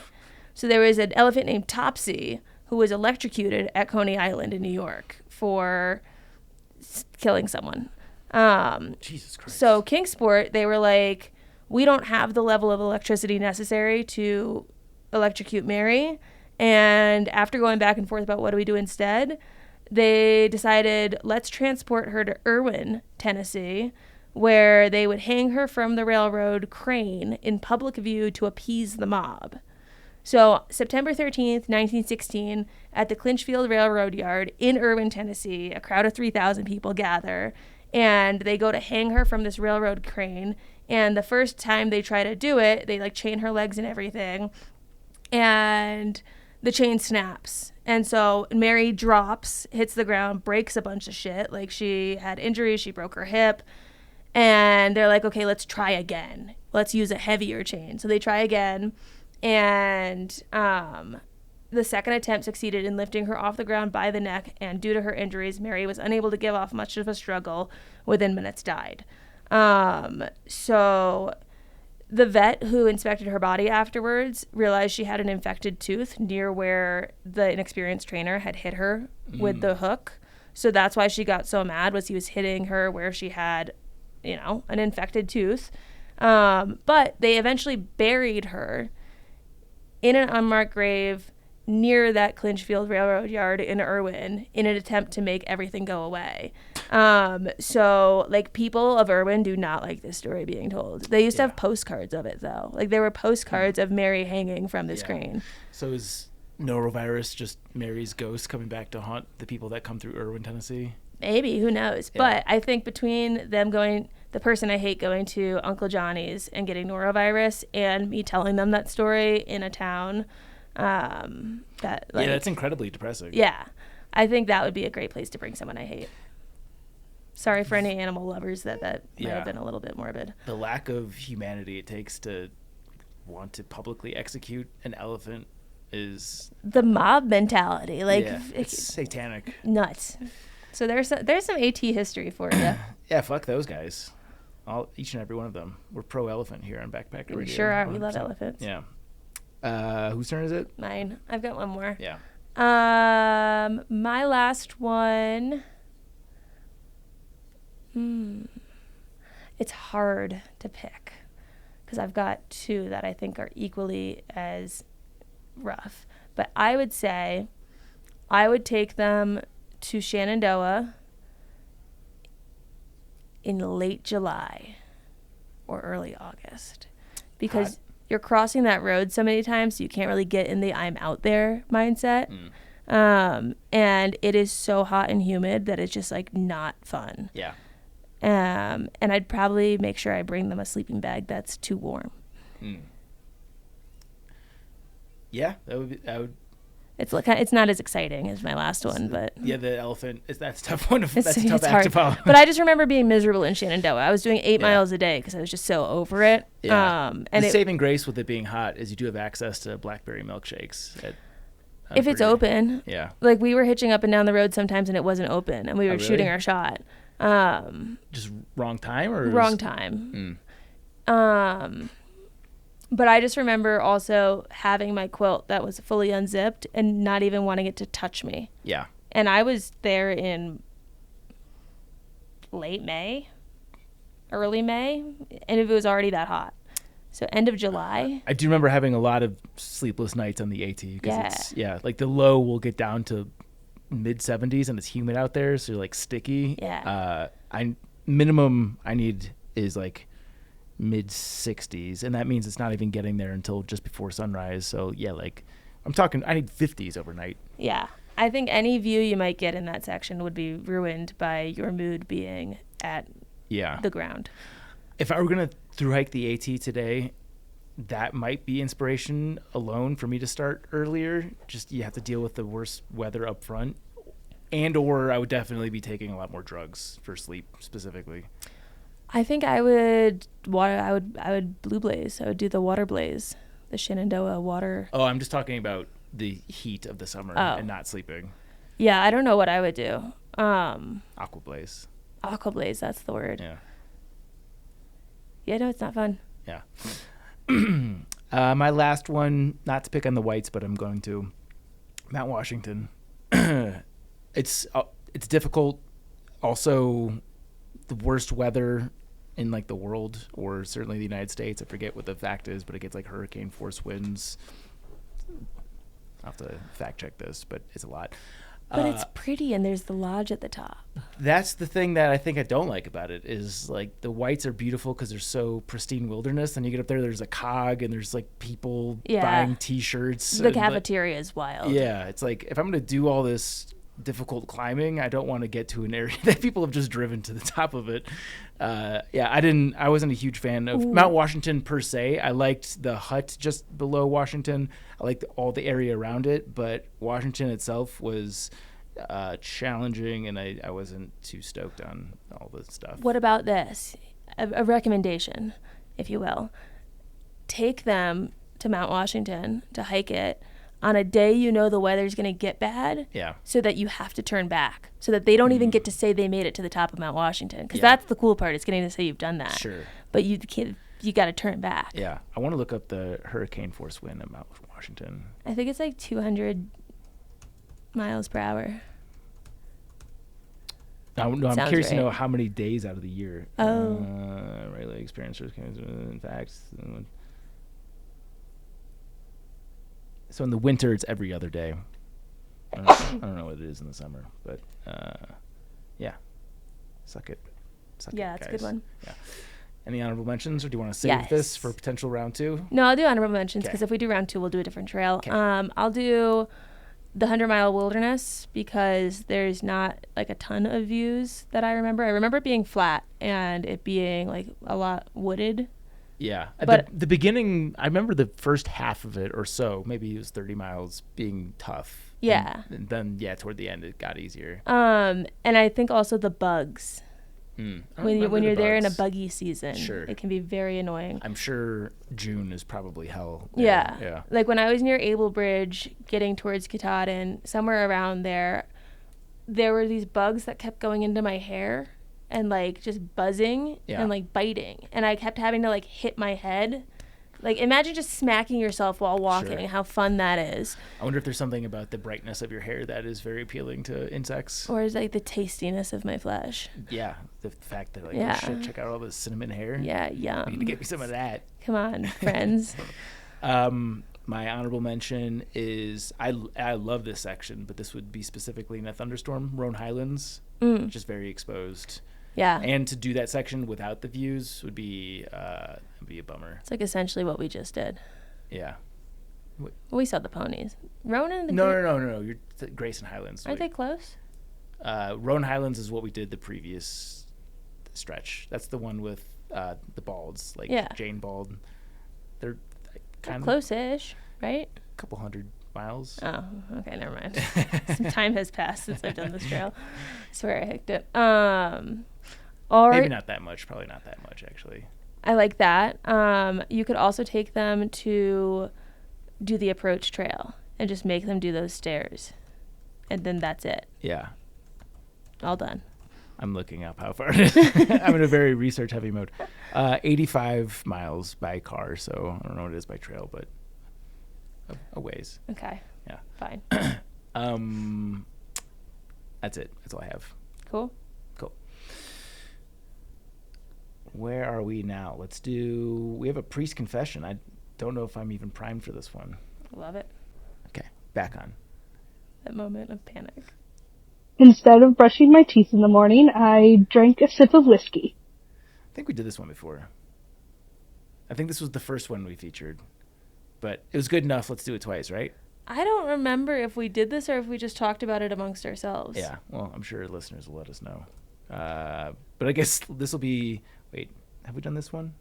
So there was an elephant named Topsy who was electrocuted at Coney Island in New York for killing someone. Jesus Christ. So Kingsport, they were like, we don't have the level of electricity necessary to electrocute Mary. And after going back and forth about what do we do instead, they decided, let's transport her to Irwin, Tennessee, where they would hang her from the railroad crane in public view to appease the mob. So September 13th, 1916, at the Clinchfield Railroad Yard in Irwin, Tennessee, a crowd of 3,000 people gather, and they go to hang her from this railroad crane. And the first time they try to do it, they like chain her legs and everything, and the chain snaps. And so Mary drops, hits the ground, breaks a bunch of shit. Like she had injuries, she broke her hip. And they're like, okay, let's try again. Let's use a heavier chain. So they try again. And the second attempt succeeded in lifting her off the ground by the neck. And due to her injuries, Mary was unable to give off much of a struggle. Within minutes, died. So the vet who inspected her body afterwards realized she had an infected tooth near where the inexperienced trainer had hit her with the hook. So that's why she got so mad, was he was hitting her where she had, you know, an infected tooth. But they eventually buried her in an unmarked grave near that Clinchfield Railroad Yard in Irwin in an attempt to make everything go away. So like people of Irwin do not like this story being told. They used to have postcards of it though. Like there were postcards of Mary hanging from this crane. So is norovirus just Mary's ghost coming back to haunt the people that come through Irwin, Tennessee? Maybe, who knows? Yeah. But I think between them going, the person I hate going to Uncle Johnny's and getting norovirus, and me telling them that story in a town, that like, that's incredibly depressing. Yeah, I think that would be a great place to bring someone I hate. Sorry for any animal lovers that might have been a little bit morbid. The lack of humanity it takes to want to publicly execute an elephant is the mob mentality. Like it's satanic, nuts. So there's some AT history for you. Yeah, fuck those guys. Each and every one of them. We're pro elephant here on Backpacker Radio. We sure are. 100%. We love elephants. Yeah. Whose turn is it? Mine. I've got one more. Yeah. My last one. It's hard to pick because I've got 2 that I think are equally as rough. But I would say I would take them to Shenandoah in late July or early August because you're crossing that road so many times so you can't really get in the I'm out there mindset. And it is so hot and humid that it's just like not fun. Yeah. And I'd probably make sure I bring them a sleeping bag that's too warm. Yeah, that would. It's not as exciting as my last one, but the elephant that's a tough one. That's a tough it's act hard. to follow. But I just remember being miserable in Shenandoah. I was doing 8 miles a day because I was just so over it. Yeah. And the saving grace with it being hot is you do have access to blackberry milkshakes. If it's open. Yeah. Like we were hitching up and down the road sometimes and it wasn't open and we were shooting our shot. Just wrong time or wrong time. But I just remember also having my quilt that was fully unzipped and not even wanting it to touch me. Yeah. And I was there in late May, early May, and if it was already that hot. So end of July. I do remember having a lot of sleepless nights on the AT because it's like the low will get down to mid 70s and it's humid out there, so you're like sticky. Yeah. Minimum I need is like mid 60s, and that means it's not even getting there until just before sunrise. So yeah, like I'm talking, I need 50s overnight. Yeah. I think any view you might get in that section would be ruined by your mood being at the ground. If I were going to through hike the AT today, that might be inspiration alone for me to start earlier. Just you have to deal with the worst weather up front, or I would definitely be taking a lot more drugs for sleep specifically. I think I would blue blaze. I would do the water blaze, the Shenandoah water. Oh, I'm just talking about the heat of the summer and not sleeping. Yeah, I don't know what I would do. Aqua blaze. Aqua blaze, that's the word. Yeah. Yeah, no, it's not fun. Yeah. My last one, not to pick on the whites, but I'm going to. Mount Washington. It's difficult. Also, the worst weather in like the world, or certainly the United States. I forget what the fact is, but it gets like hurricane force winds. I'll have to fact check this, but it's a lot. But it's pretty, and there's the lodge at the top. That's the thing that I think I don't like about it is like the whites are beautiful because they're so pristine wilderness. And you get up there's a cog and there's like people buying T-shirts. The cafeteria is wild. Yeah, it's like if I'm going to do all this difficult climbing, I don't want to get to an area that people have just driven to the top of it. I wasn't a huge fan of Mount Washington per se. I liked the hut just below Washington. I liked all the area around it, but Washington itself was challenging, and I wasn't too stoked on all the stuff. What about this? A recommendation, if you will. Take them to Mount Washington to hike it on a day you know the weather's going to get bad, so that you have to turn back, so that they don't even get to say they made it to the top of Mount Washington, because that's the cool part, is getting to say you've done that. Sure. But you got to turn back. Yeah. I want to look up the hurricane force wind at Mount Washington. I think it's like 200 miles per hour. No, I'm Sounds curious right. to know how many days out of the year. Oh. Regularly experienced in fact. So in the winter, it's every other day. I don't know what it is in the summer, but yeah. Suck it. Yeah, it's a good one. Yeah. Any honorable mentions, or do you want to save this for potential round 2? No, I'll do honorable mentions, because if we do round 2, we'll do a different trail. Okay. I'll do the 100-mile wilderness, because there's not like a ton of views that I remember. I remember it being flat and it being like a lot wooded. Yeah. But the beginning, I remember the first half of it or so, maybe it was 30 miles, being tough. Yeah. And then, toward the end, it got easier. And I think also the bugs. When you're there in a bugs. buggy season, Sure. it can be very annoying. I'm sure June is probably hell there. Yeah. Like when I was near Able Bridge getting towards Katahdin, somewhere around there were these bugs that kept going into my hair and like just buzzing and like biting. And I kept having to like hit my head. Like imagine just smacking yourself while walking, Sure. how fun that is. I wonder if there's something about the brightness of your hair that is very appealing to insects. Or is like the tastiness of my flesh. Yeah. The fact that oh shit, check out all this cinnamon hair. Yeah, yum. I need to get me some of that. Come on, friends. My honorable mention is I love this section, but this would be specifically in a thunderstorm, Roan Highlands, just very exposed. Yeah. And to do that section without the views would be a bummer. It's like essentially what we just did. Yeah. We saw the ponies. Roan and the No. You're Grayson Highlands. Aren't they close? Roan Highlands is what we did the previous stretch. That's the one with the balds, like Jane Bald. They're kind of close-ish, right? A couple 100 miles. Oh, okay, never mind. Some time has passed since I've done this trail. I swear I hiked it. Maybe not that much. Probably not that much, actually. I like that. You could also take them to do the approach trail and just make them do those stairs. And then that's it. Yeah. All done. I'm looking up how far it is. I'm in a very research-heavy mode. 85 miles by car, so I don't know what it is by trail, but a ways. Okay. Yeah. Fine. That's it. That's all I have. Cool. Where are we now? We have a priest confession. I don't know if I'm even primed for this one. Love it. Okay, back on. That moment of panic. Instead of brushing my teeth in the morning, I drank a sip of whiskey. I think we did this one before. I think this was the first one we featured. But it was good enough. Let's do it twice, right? I don't remember if we did this or if we just talked about it amongst ourselves. Yeah. Well, I'm sure listeners will let us know. But I guess this will be... Wait, have we done this one?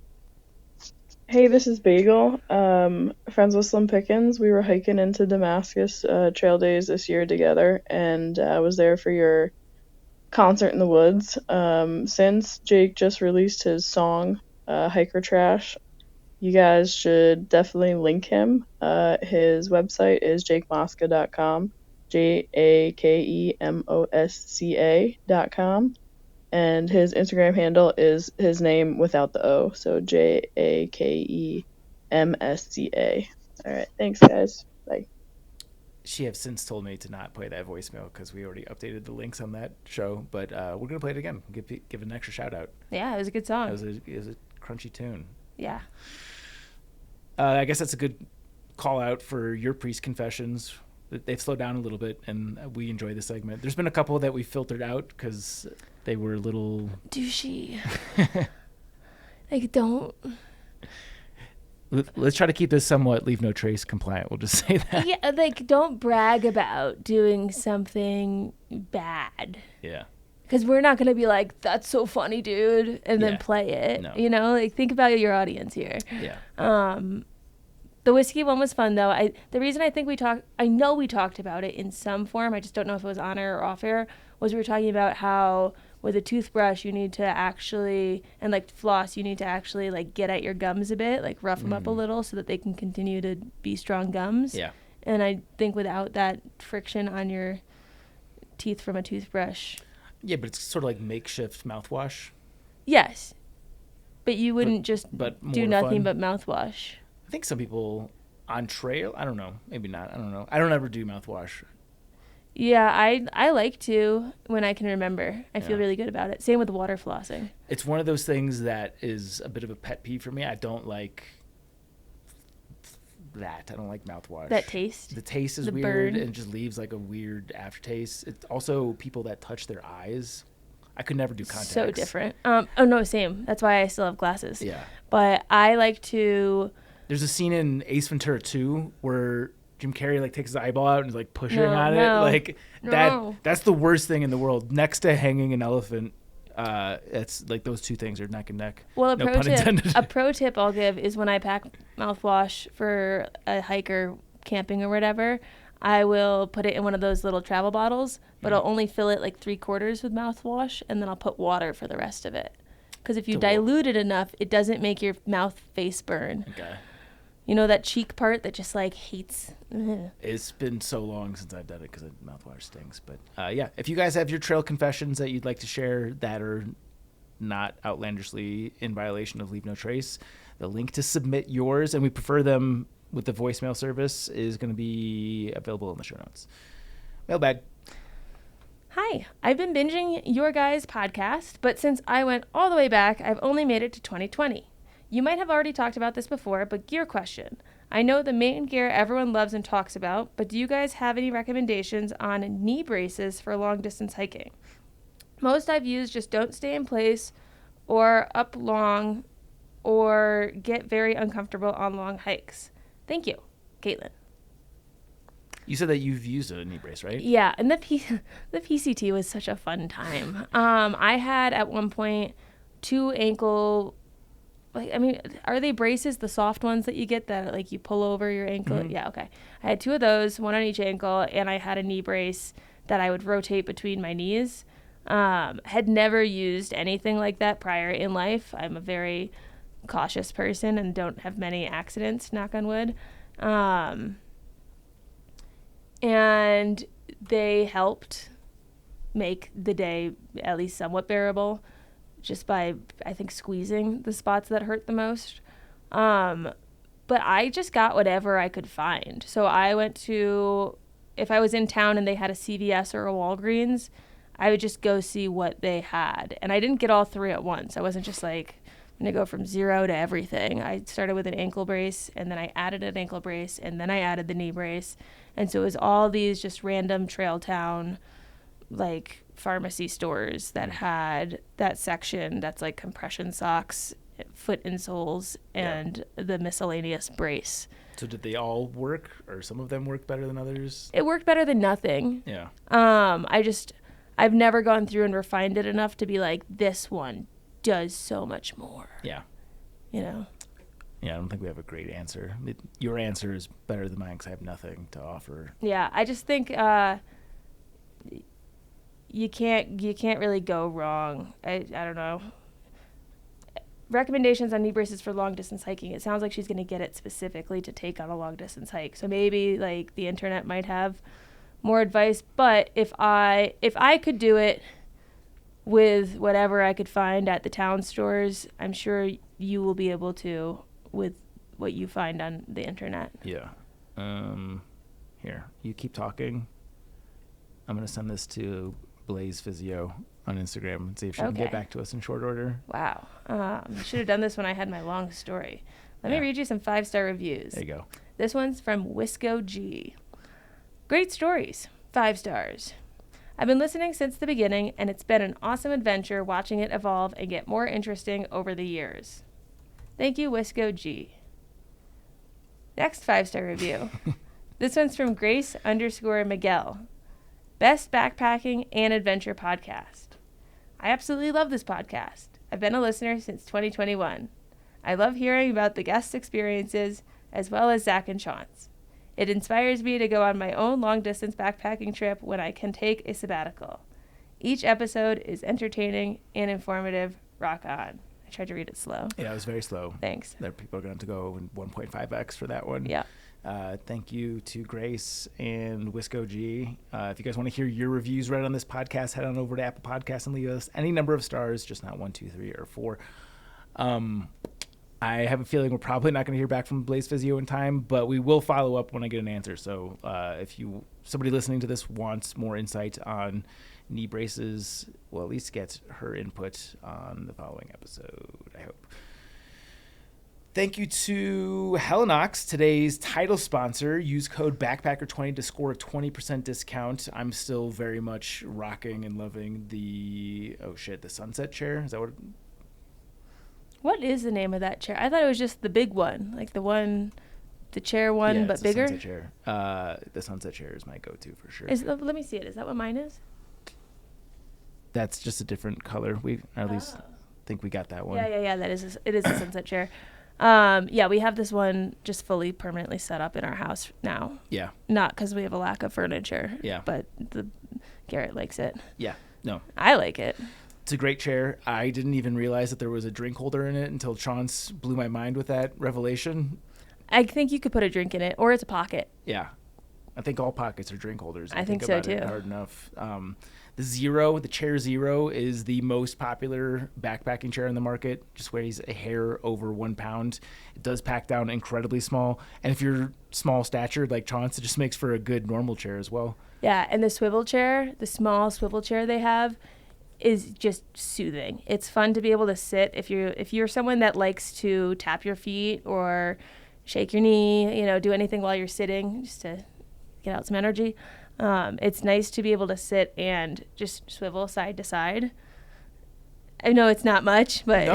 Hey, this is Bagel. Friends with Slim Pickens. We were hiking into Damascus trail days this year together, and I was there for your concert in the woods. Since Jake just released his song, Hiker Trash, you guys should definitely link him. His website is jakemosca.com, JAKEMOSCA.com. And his Instagram handle is his name without the O, so JAKEMSCA. All right, thanks, guys. Bye. She have since told me to not play that voicemail because we already updated the links on that show. But we're going to play it again. Give an extra shout out. Yeah, it was a good song. It was a crunchy tune. Yeah. I guess that's a good call out for your priest confessions. They've slowed down a little bit, and we enjoy the segment. There's been a couple that we filtered out because they were a little douchey. Like, don't. Let's try to keep this somewhat leave no trace compliant. We'll just say that. Yeah, like, don't brag about doing something bad. Yeah. Because we're not going to be like, that's so funny, dude, and then play it. No. You know, like, think about your audience here. Yeah. The whiskey one was fun, though. The reason I think I know we talked about it in some form, I just don't know if it was on air or off air, was we were talking about how with a toothbrush you need to actually, and like floss, you need to actually like get at your gums a bit, like rough them up a little so that they can continue to be strong gums. Yeah. And I think without that friction on your teeth from a toothbrush. Yeah, but it's sort of like makeshift mouthwash. Yes. But you wouldn't but do nothing fun. but mouthwash. I think some people on trail, I don't know, maybe not, I don't know. I don't ever do mouthwash. Yeah, I like to when I can remember. I feel really good about it. Same with water flossing. It's one of those things that is a bit of a pet peeve for me. I don't like that. I don't like mouthwash. That taste? The taste is the weird burn. and it just leaves like a weird aftertaste. It's also people that touch their eyes. I could never do contacts. So different. Oh, no, same. That's why I still have glasses. Yeah. But I like to... There's a scene in Ace Ventura 2 where Jim Carrey like takes his eyeball out and is like pushing on it. Like that's the worst thing in the world. Next to hanging an elephant, it's like those two things are neck and neck. Well, a pro tip I'll give is when I pack mouthwash for a hiker camping or whatever, I will put it in one of those little travel bottles, but I'll only fill it like 3/4 with mouthwash, and then I'll put water for the rest of it. Because if you dilute it enough, it doesn't make your mouth face burn. Okay. You know that cheek part that just like hates? Ugh. It's been so long since I've done it because mouthwash stings. But yeah, if you guys have your trail confessions that you'd like to share that are not outlandishly in violation of Leave No Trace, the link to submit yours, and we prefer them with the voicemail service, is going to be available in the show notes. Mailbag. Hi, I've been binging your guys' podcast, but since I went all the way back, I've only made it to 2020. You might have already talked about this before, but gear question. I know the main gear everyone loves and talks about, but do you guys have any recommendations on knee braces for long distance hiking? Most I've used just don't stay in place or up long or get very uncomfortable on long hikes. Thank you, Caitlin. You said that you've used a knee brace, right? Yeah, and the PCT was such a fun time. I had at one point 2 ankle... are they braces, the soft ones that you get that like you pull over your ankle? Mm-hmm. Yeah, okay. I had 2 of those, 1 on each ankle, and I had a knee brace that I would rotate between my knees. Had never used anything like that prior in life. I'm a very cautious person and don't have many accidents, knock on wood. And they helped make the day at least somewhat bearable, just by, I think, squeezing the spots that hurt the most. But I just got whatever I could find. So I went to, if I was in town and they had a CVS or a Walgreens, I would just go see what they had. And I didn't get all 3 at once. I wasn't just like, I'm going to go from 0 to everything. I started with an ankle brace, and then I added an ankle brace, and then I added the knee brace. And so it was all these just random trail town like pharmacy stores that had that section that's like compression socks, foot insoles, and the miscellaneous brace. So did they all work, or some of them work better than others? It worked better than nothing. Yeah. I've never gone through and refined it enough to be like, this one does so much more. Yeah. You know? Yeah, I don't think we have a great answer. Your answer is better than mine because I have nothing to offer. Yeah, I just think you can't really go wrong. I don't know. Recommendations on knee braces for long distance hiking. It sounds like she's going to get it specifically to take on a long distance hike. So maybe like the internet might have more advice. But if I could do it with whatever I could find at the town stores, I'm sure you will be able to with what you find on the internet. Yeah. Here, you keep talking. I'm going to send this to Blaze Physio on Instagram and see if she can get back to us in short order. Wow. I should have done this when I had my long story. Let me read you some 5-star reviews. There you go. This one's from Wisco G. Great stories. 5 stars. I've been listening since the beginning, and it's been an awesome adventure watching it evolve and get more interesting over the years. Thank you, Wisco G. Next 5-star review. This one's from Grace_Miguel. Best backpacking and adventure podcast. I absolutely love this podcast. I've been a listener since 2021. I love hearing about the guests' experiences as well as Zach and Sean's. It inspires me to go on my own long-distance backpacking trip when I can take a sabbatical. Each episode is entertaining and informative. Rock on. I tried to read it slow. Yeah, it was very slow. Thanks. There, people are going to go in 1.5x for that one. Yeah. Thank you to Grace and Wisco G. If you guys want to hear your reviews read on this podcast, head on over to Apple Podcasts and leave us any number of stars, just not 1, 2, 3, or 4. I have a feeling we're probably not going to hear back from Blaze Physio in time, but we will follow up when I get an answer. So if somebody listening to this wants more insight on knee braces, we'll at least get her input on the following episode, I hope. Thank you to Helinox, today's title sponsor. Use code BACKPACKER20 to score a 20% discount. I'm still very much rocking and loving the sunset chair. Is that what? What is the name of that chair? I thought it was just the big one, like the chair one, but bigger. Sunset chair. The sunset chair is my go-to for sure. Let me see it. Is that what mine is? That's just a different color. We at least think we got that one. Yeah. It is a sunset chair. We have this one just fully permanently set up in our house now. Yeah. Not because we have a lack of furniture. Yeah. But Garrett likes it. Yeah. No. I like it. It's a great chair. I didn't even realize that there was a drink holder in it until Chance blew my mind with that revelation. I think you could put a drink in it, or it's a pocket. Yeah. I think all pockets are drink holders. I think so, too. Hard enough. The Chair Zero is the most popular backpacking chair in the market. Just weighs a hair over 1 pound. It does pack down incredibly small. And if you're small statured like Chance, it just makes for a good normal chair as well. Yeah, and the swivel chair, the small swivel chair they have, is just soothing. It's fun to be able to sit if you're someone that likes to tap your feet or shake your knee, do anything while you're sitting just to get out some energy. It's nice to be able to sit and just swivel side to side. I know it's not much, but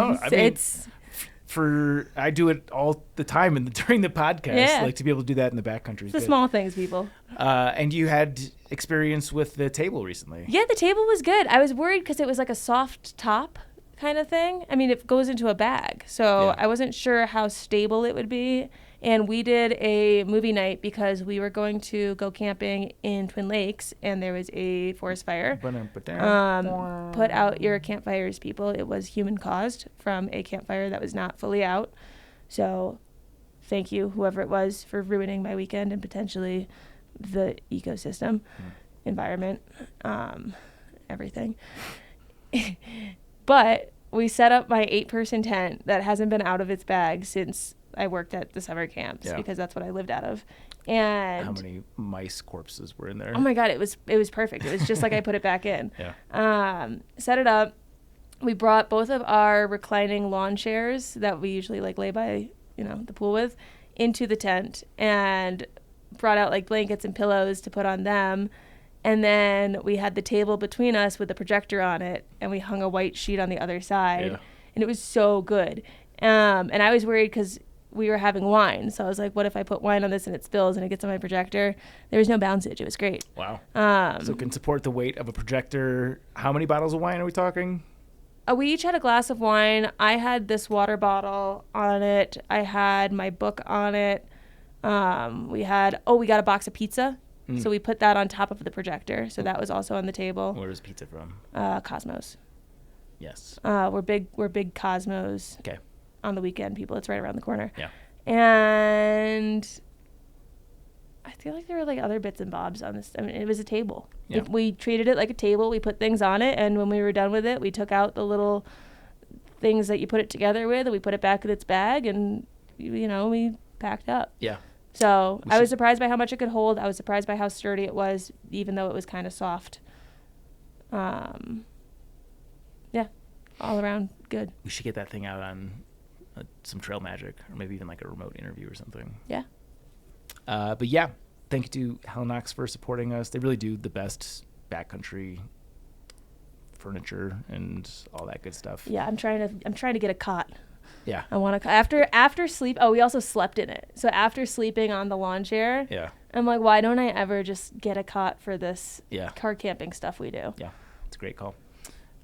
I do it all the time during the podcast. Yeah. Like to be able to do that in the backcountry. It's the small things, people. And you had experience with the table recently. Yeah, the table was good. I was worried because it was like a soft top kind of thing. I mean, it goes into a bag, so I wasn't sure how stable it would be. And we did a movie night because we were going to go camping in Twin Lakes, and there was a forest fire. Put out your campfires, people. It was human caused from a campfire that was not fully out. So thank you, whoever it was, for ruining my weekend and potentially the ecosystem, environment, everything. But we set up my 8-person tent that hasn't been out of its bag since I worked at the summer camps because that's what I lived out of. And how many mice corpses were in there? Oh my God, it was perfect. It was just like I put it back in. Yeah. Set it up. We brought both of our reclining lawn chairs that we usually lay by, the pool with, into the tent and brought out blankets and pillows to put on them. And then we had the table between us with the projector on it, and we hung a white sheet on the other side. Yeah. And it was so good. And I was worried because we were having wine. So I was like, what if I put wine on this and it spills and it gets on my projector? There was no bouncage. It was great. Wow. So it can support the weight of a projector. How many bottles of wine are we talking? We each had a glass of wine. I had this water bottle on it. I had my book on it. We got a box of pizza. So we put that on top of the projector. So that was also on the table. Where is pizza from? Cosmos. Yes. We're big Cosmos. Okay. On the weekend, people. It's right around the corner. Yeah. And I feel like there were like other bits and bobs on this. I mean, it was a table. Yeah. We treated it like a table. We put things on it, and when we were done with it, we took out the little things that you put it together with, and we put it back in its bag, and we packed up. Yeah. So I was surprised by how much it could hold. I was surprised by how sturdy it was, even though it was kind of soft. Yeah, all around good. We should get that thing out on some Trail Magic, or maybe even like a remote interview or something. Yeah. But yeah, thank you to Helinox for supporting us. They really do the best backcountry furniture and all that good stuff. Yeah, I'm trying to get a cot. Yeah. I want to after sleep. Oh, we also slept in it. So after sleeping on the lawn chair, Yeah. I'm like, why don't I ever just get a cot for this Yeah. car camping stuff we do? Yeah, it's a great call.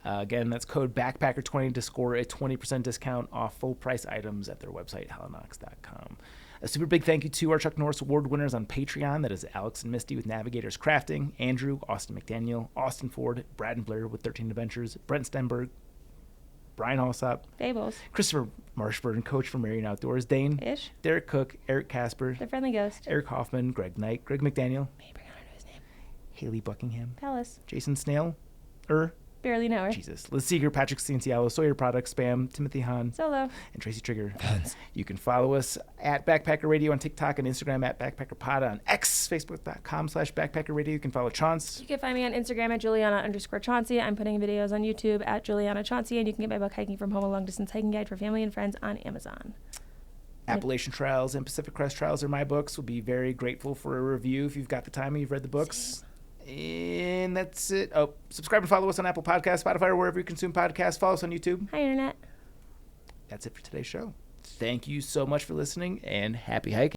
Again, that's code BACKPACKER20 to score a 20% discount off full price items at their website, helinox.com. A super big thank you to our Chuck Norris Award winners on Patreon. That is Alex and Misty with Navigators Crafting, Andrew, Austin McDaniel, Austin Ford, Brad and Blair with 13 Adventures, Brent Stenberg, Brian Hallsop, Fables. Christopher Marshburn, coach from Marion Outdoors, Dane, Ish. Derek Cook, Eric Casper, The Friendly Ghost. Eric Hoffman, Greg Knight, Greg McDaniel, Maybe I don't know his name. Haley Buckingham, Palace. Jason Snail, Barely know her. Jesus, Liz Seeger, Patrick Ciancialo, Sawyer Products, Spam, Timothy Hahn, Solo. and Tracy Trigger. You can follow us at Backpacker Radio on TikTok and Instagram at Backpacker Pod on X, Facebook.com/Backpacker Radio. You can follow Chance. You can find me on Instagram at Juliana_Chauncey. I'm putting videos on YouTube at Juliana Chauncey, and you can get my book Hiking from Home, a long distance hiking guide for family and friends on Amazon. Appalachian Trials and Pacific Crest Trials are my books. We'll be very grateful for a review if you've got the time and you've read the books. And that's it. Oh, subscribe and follow us on Apple Podcasts, Spotify, or wherever you consume podcasts. Follow us on YouTube. Hi, Internet. That's it for today's show. Thank you so much for listening, and happy hiking.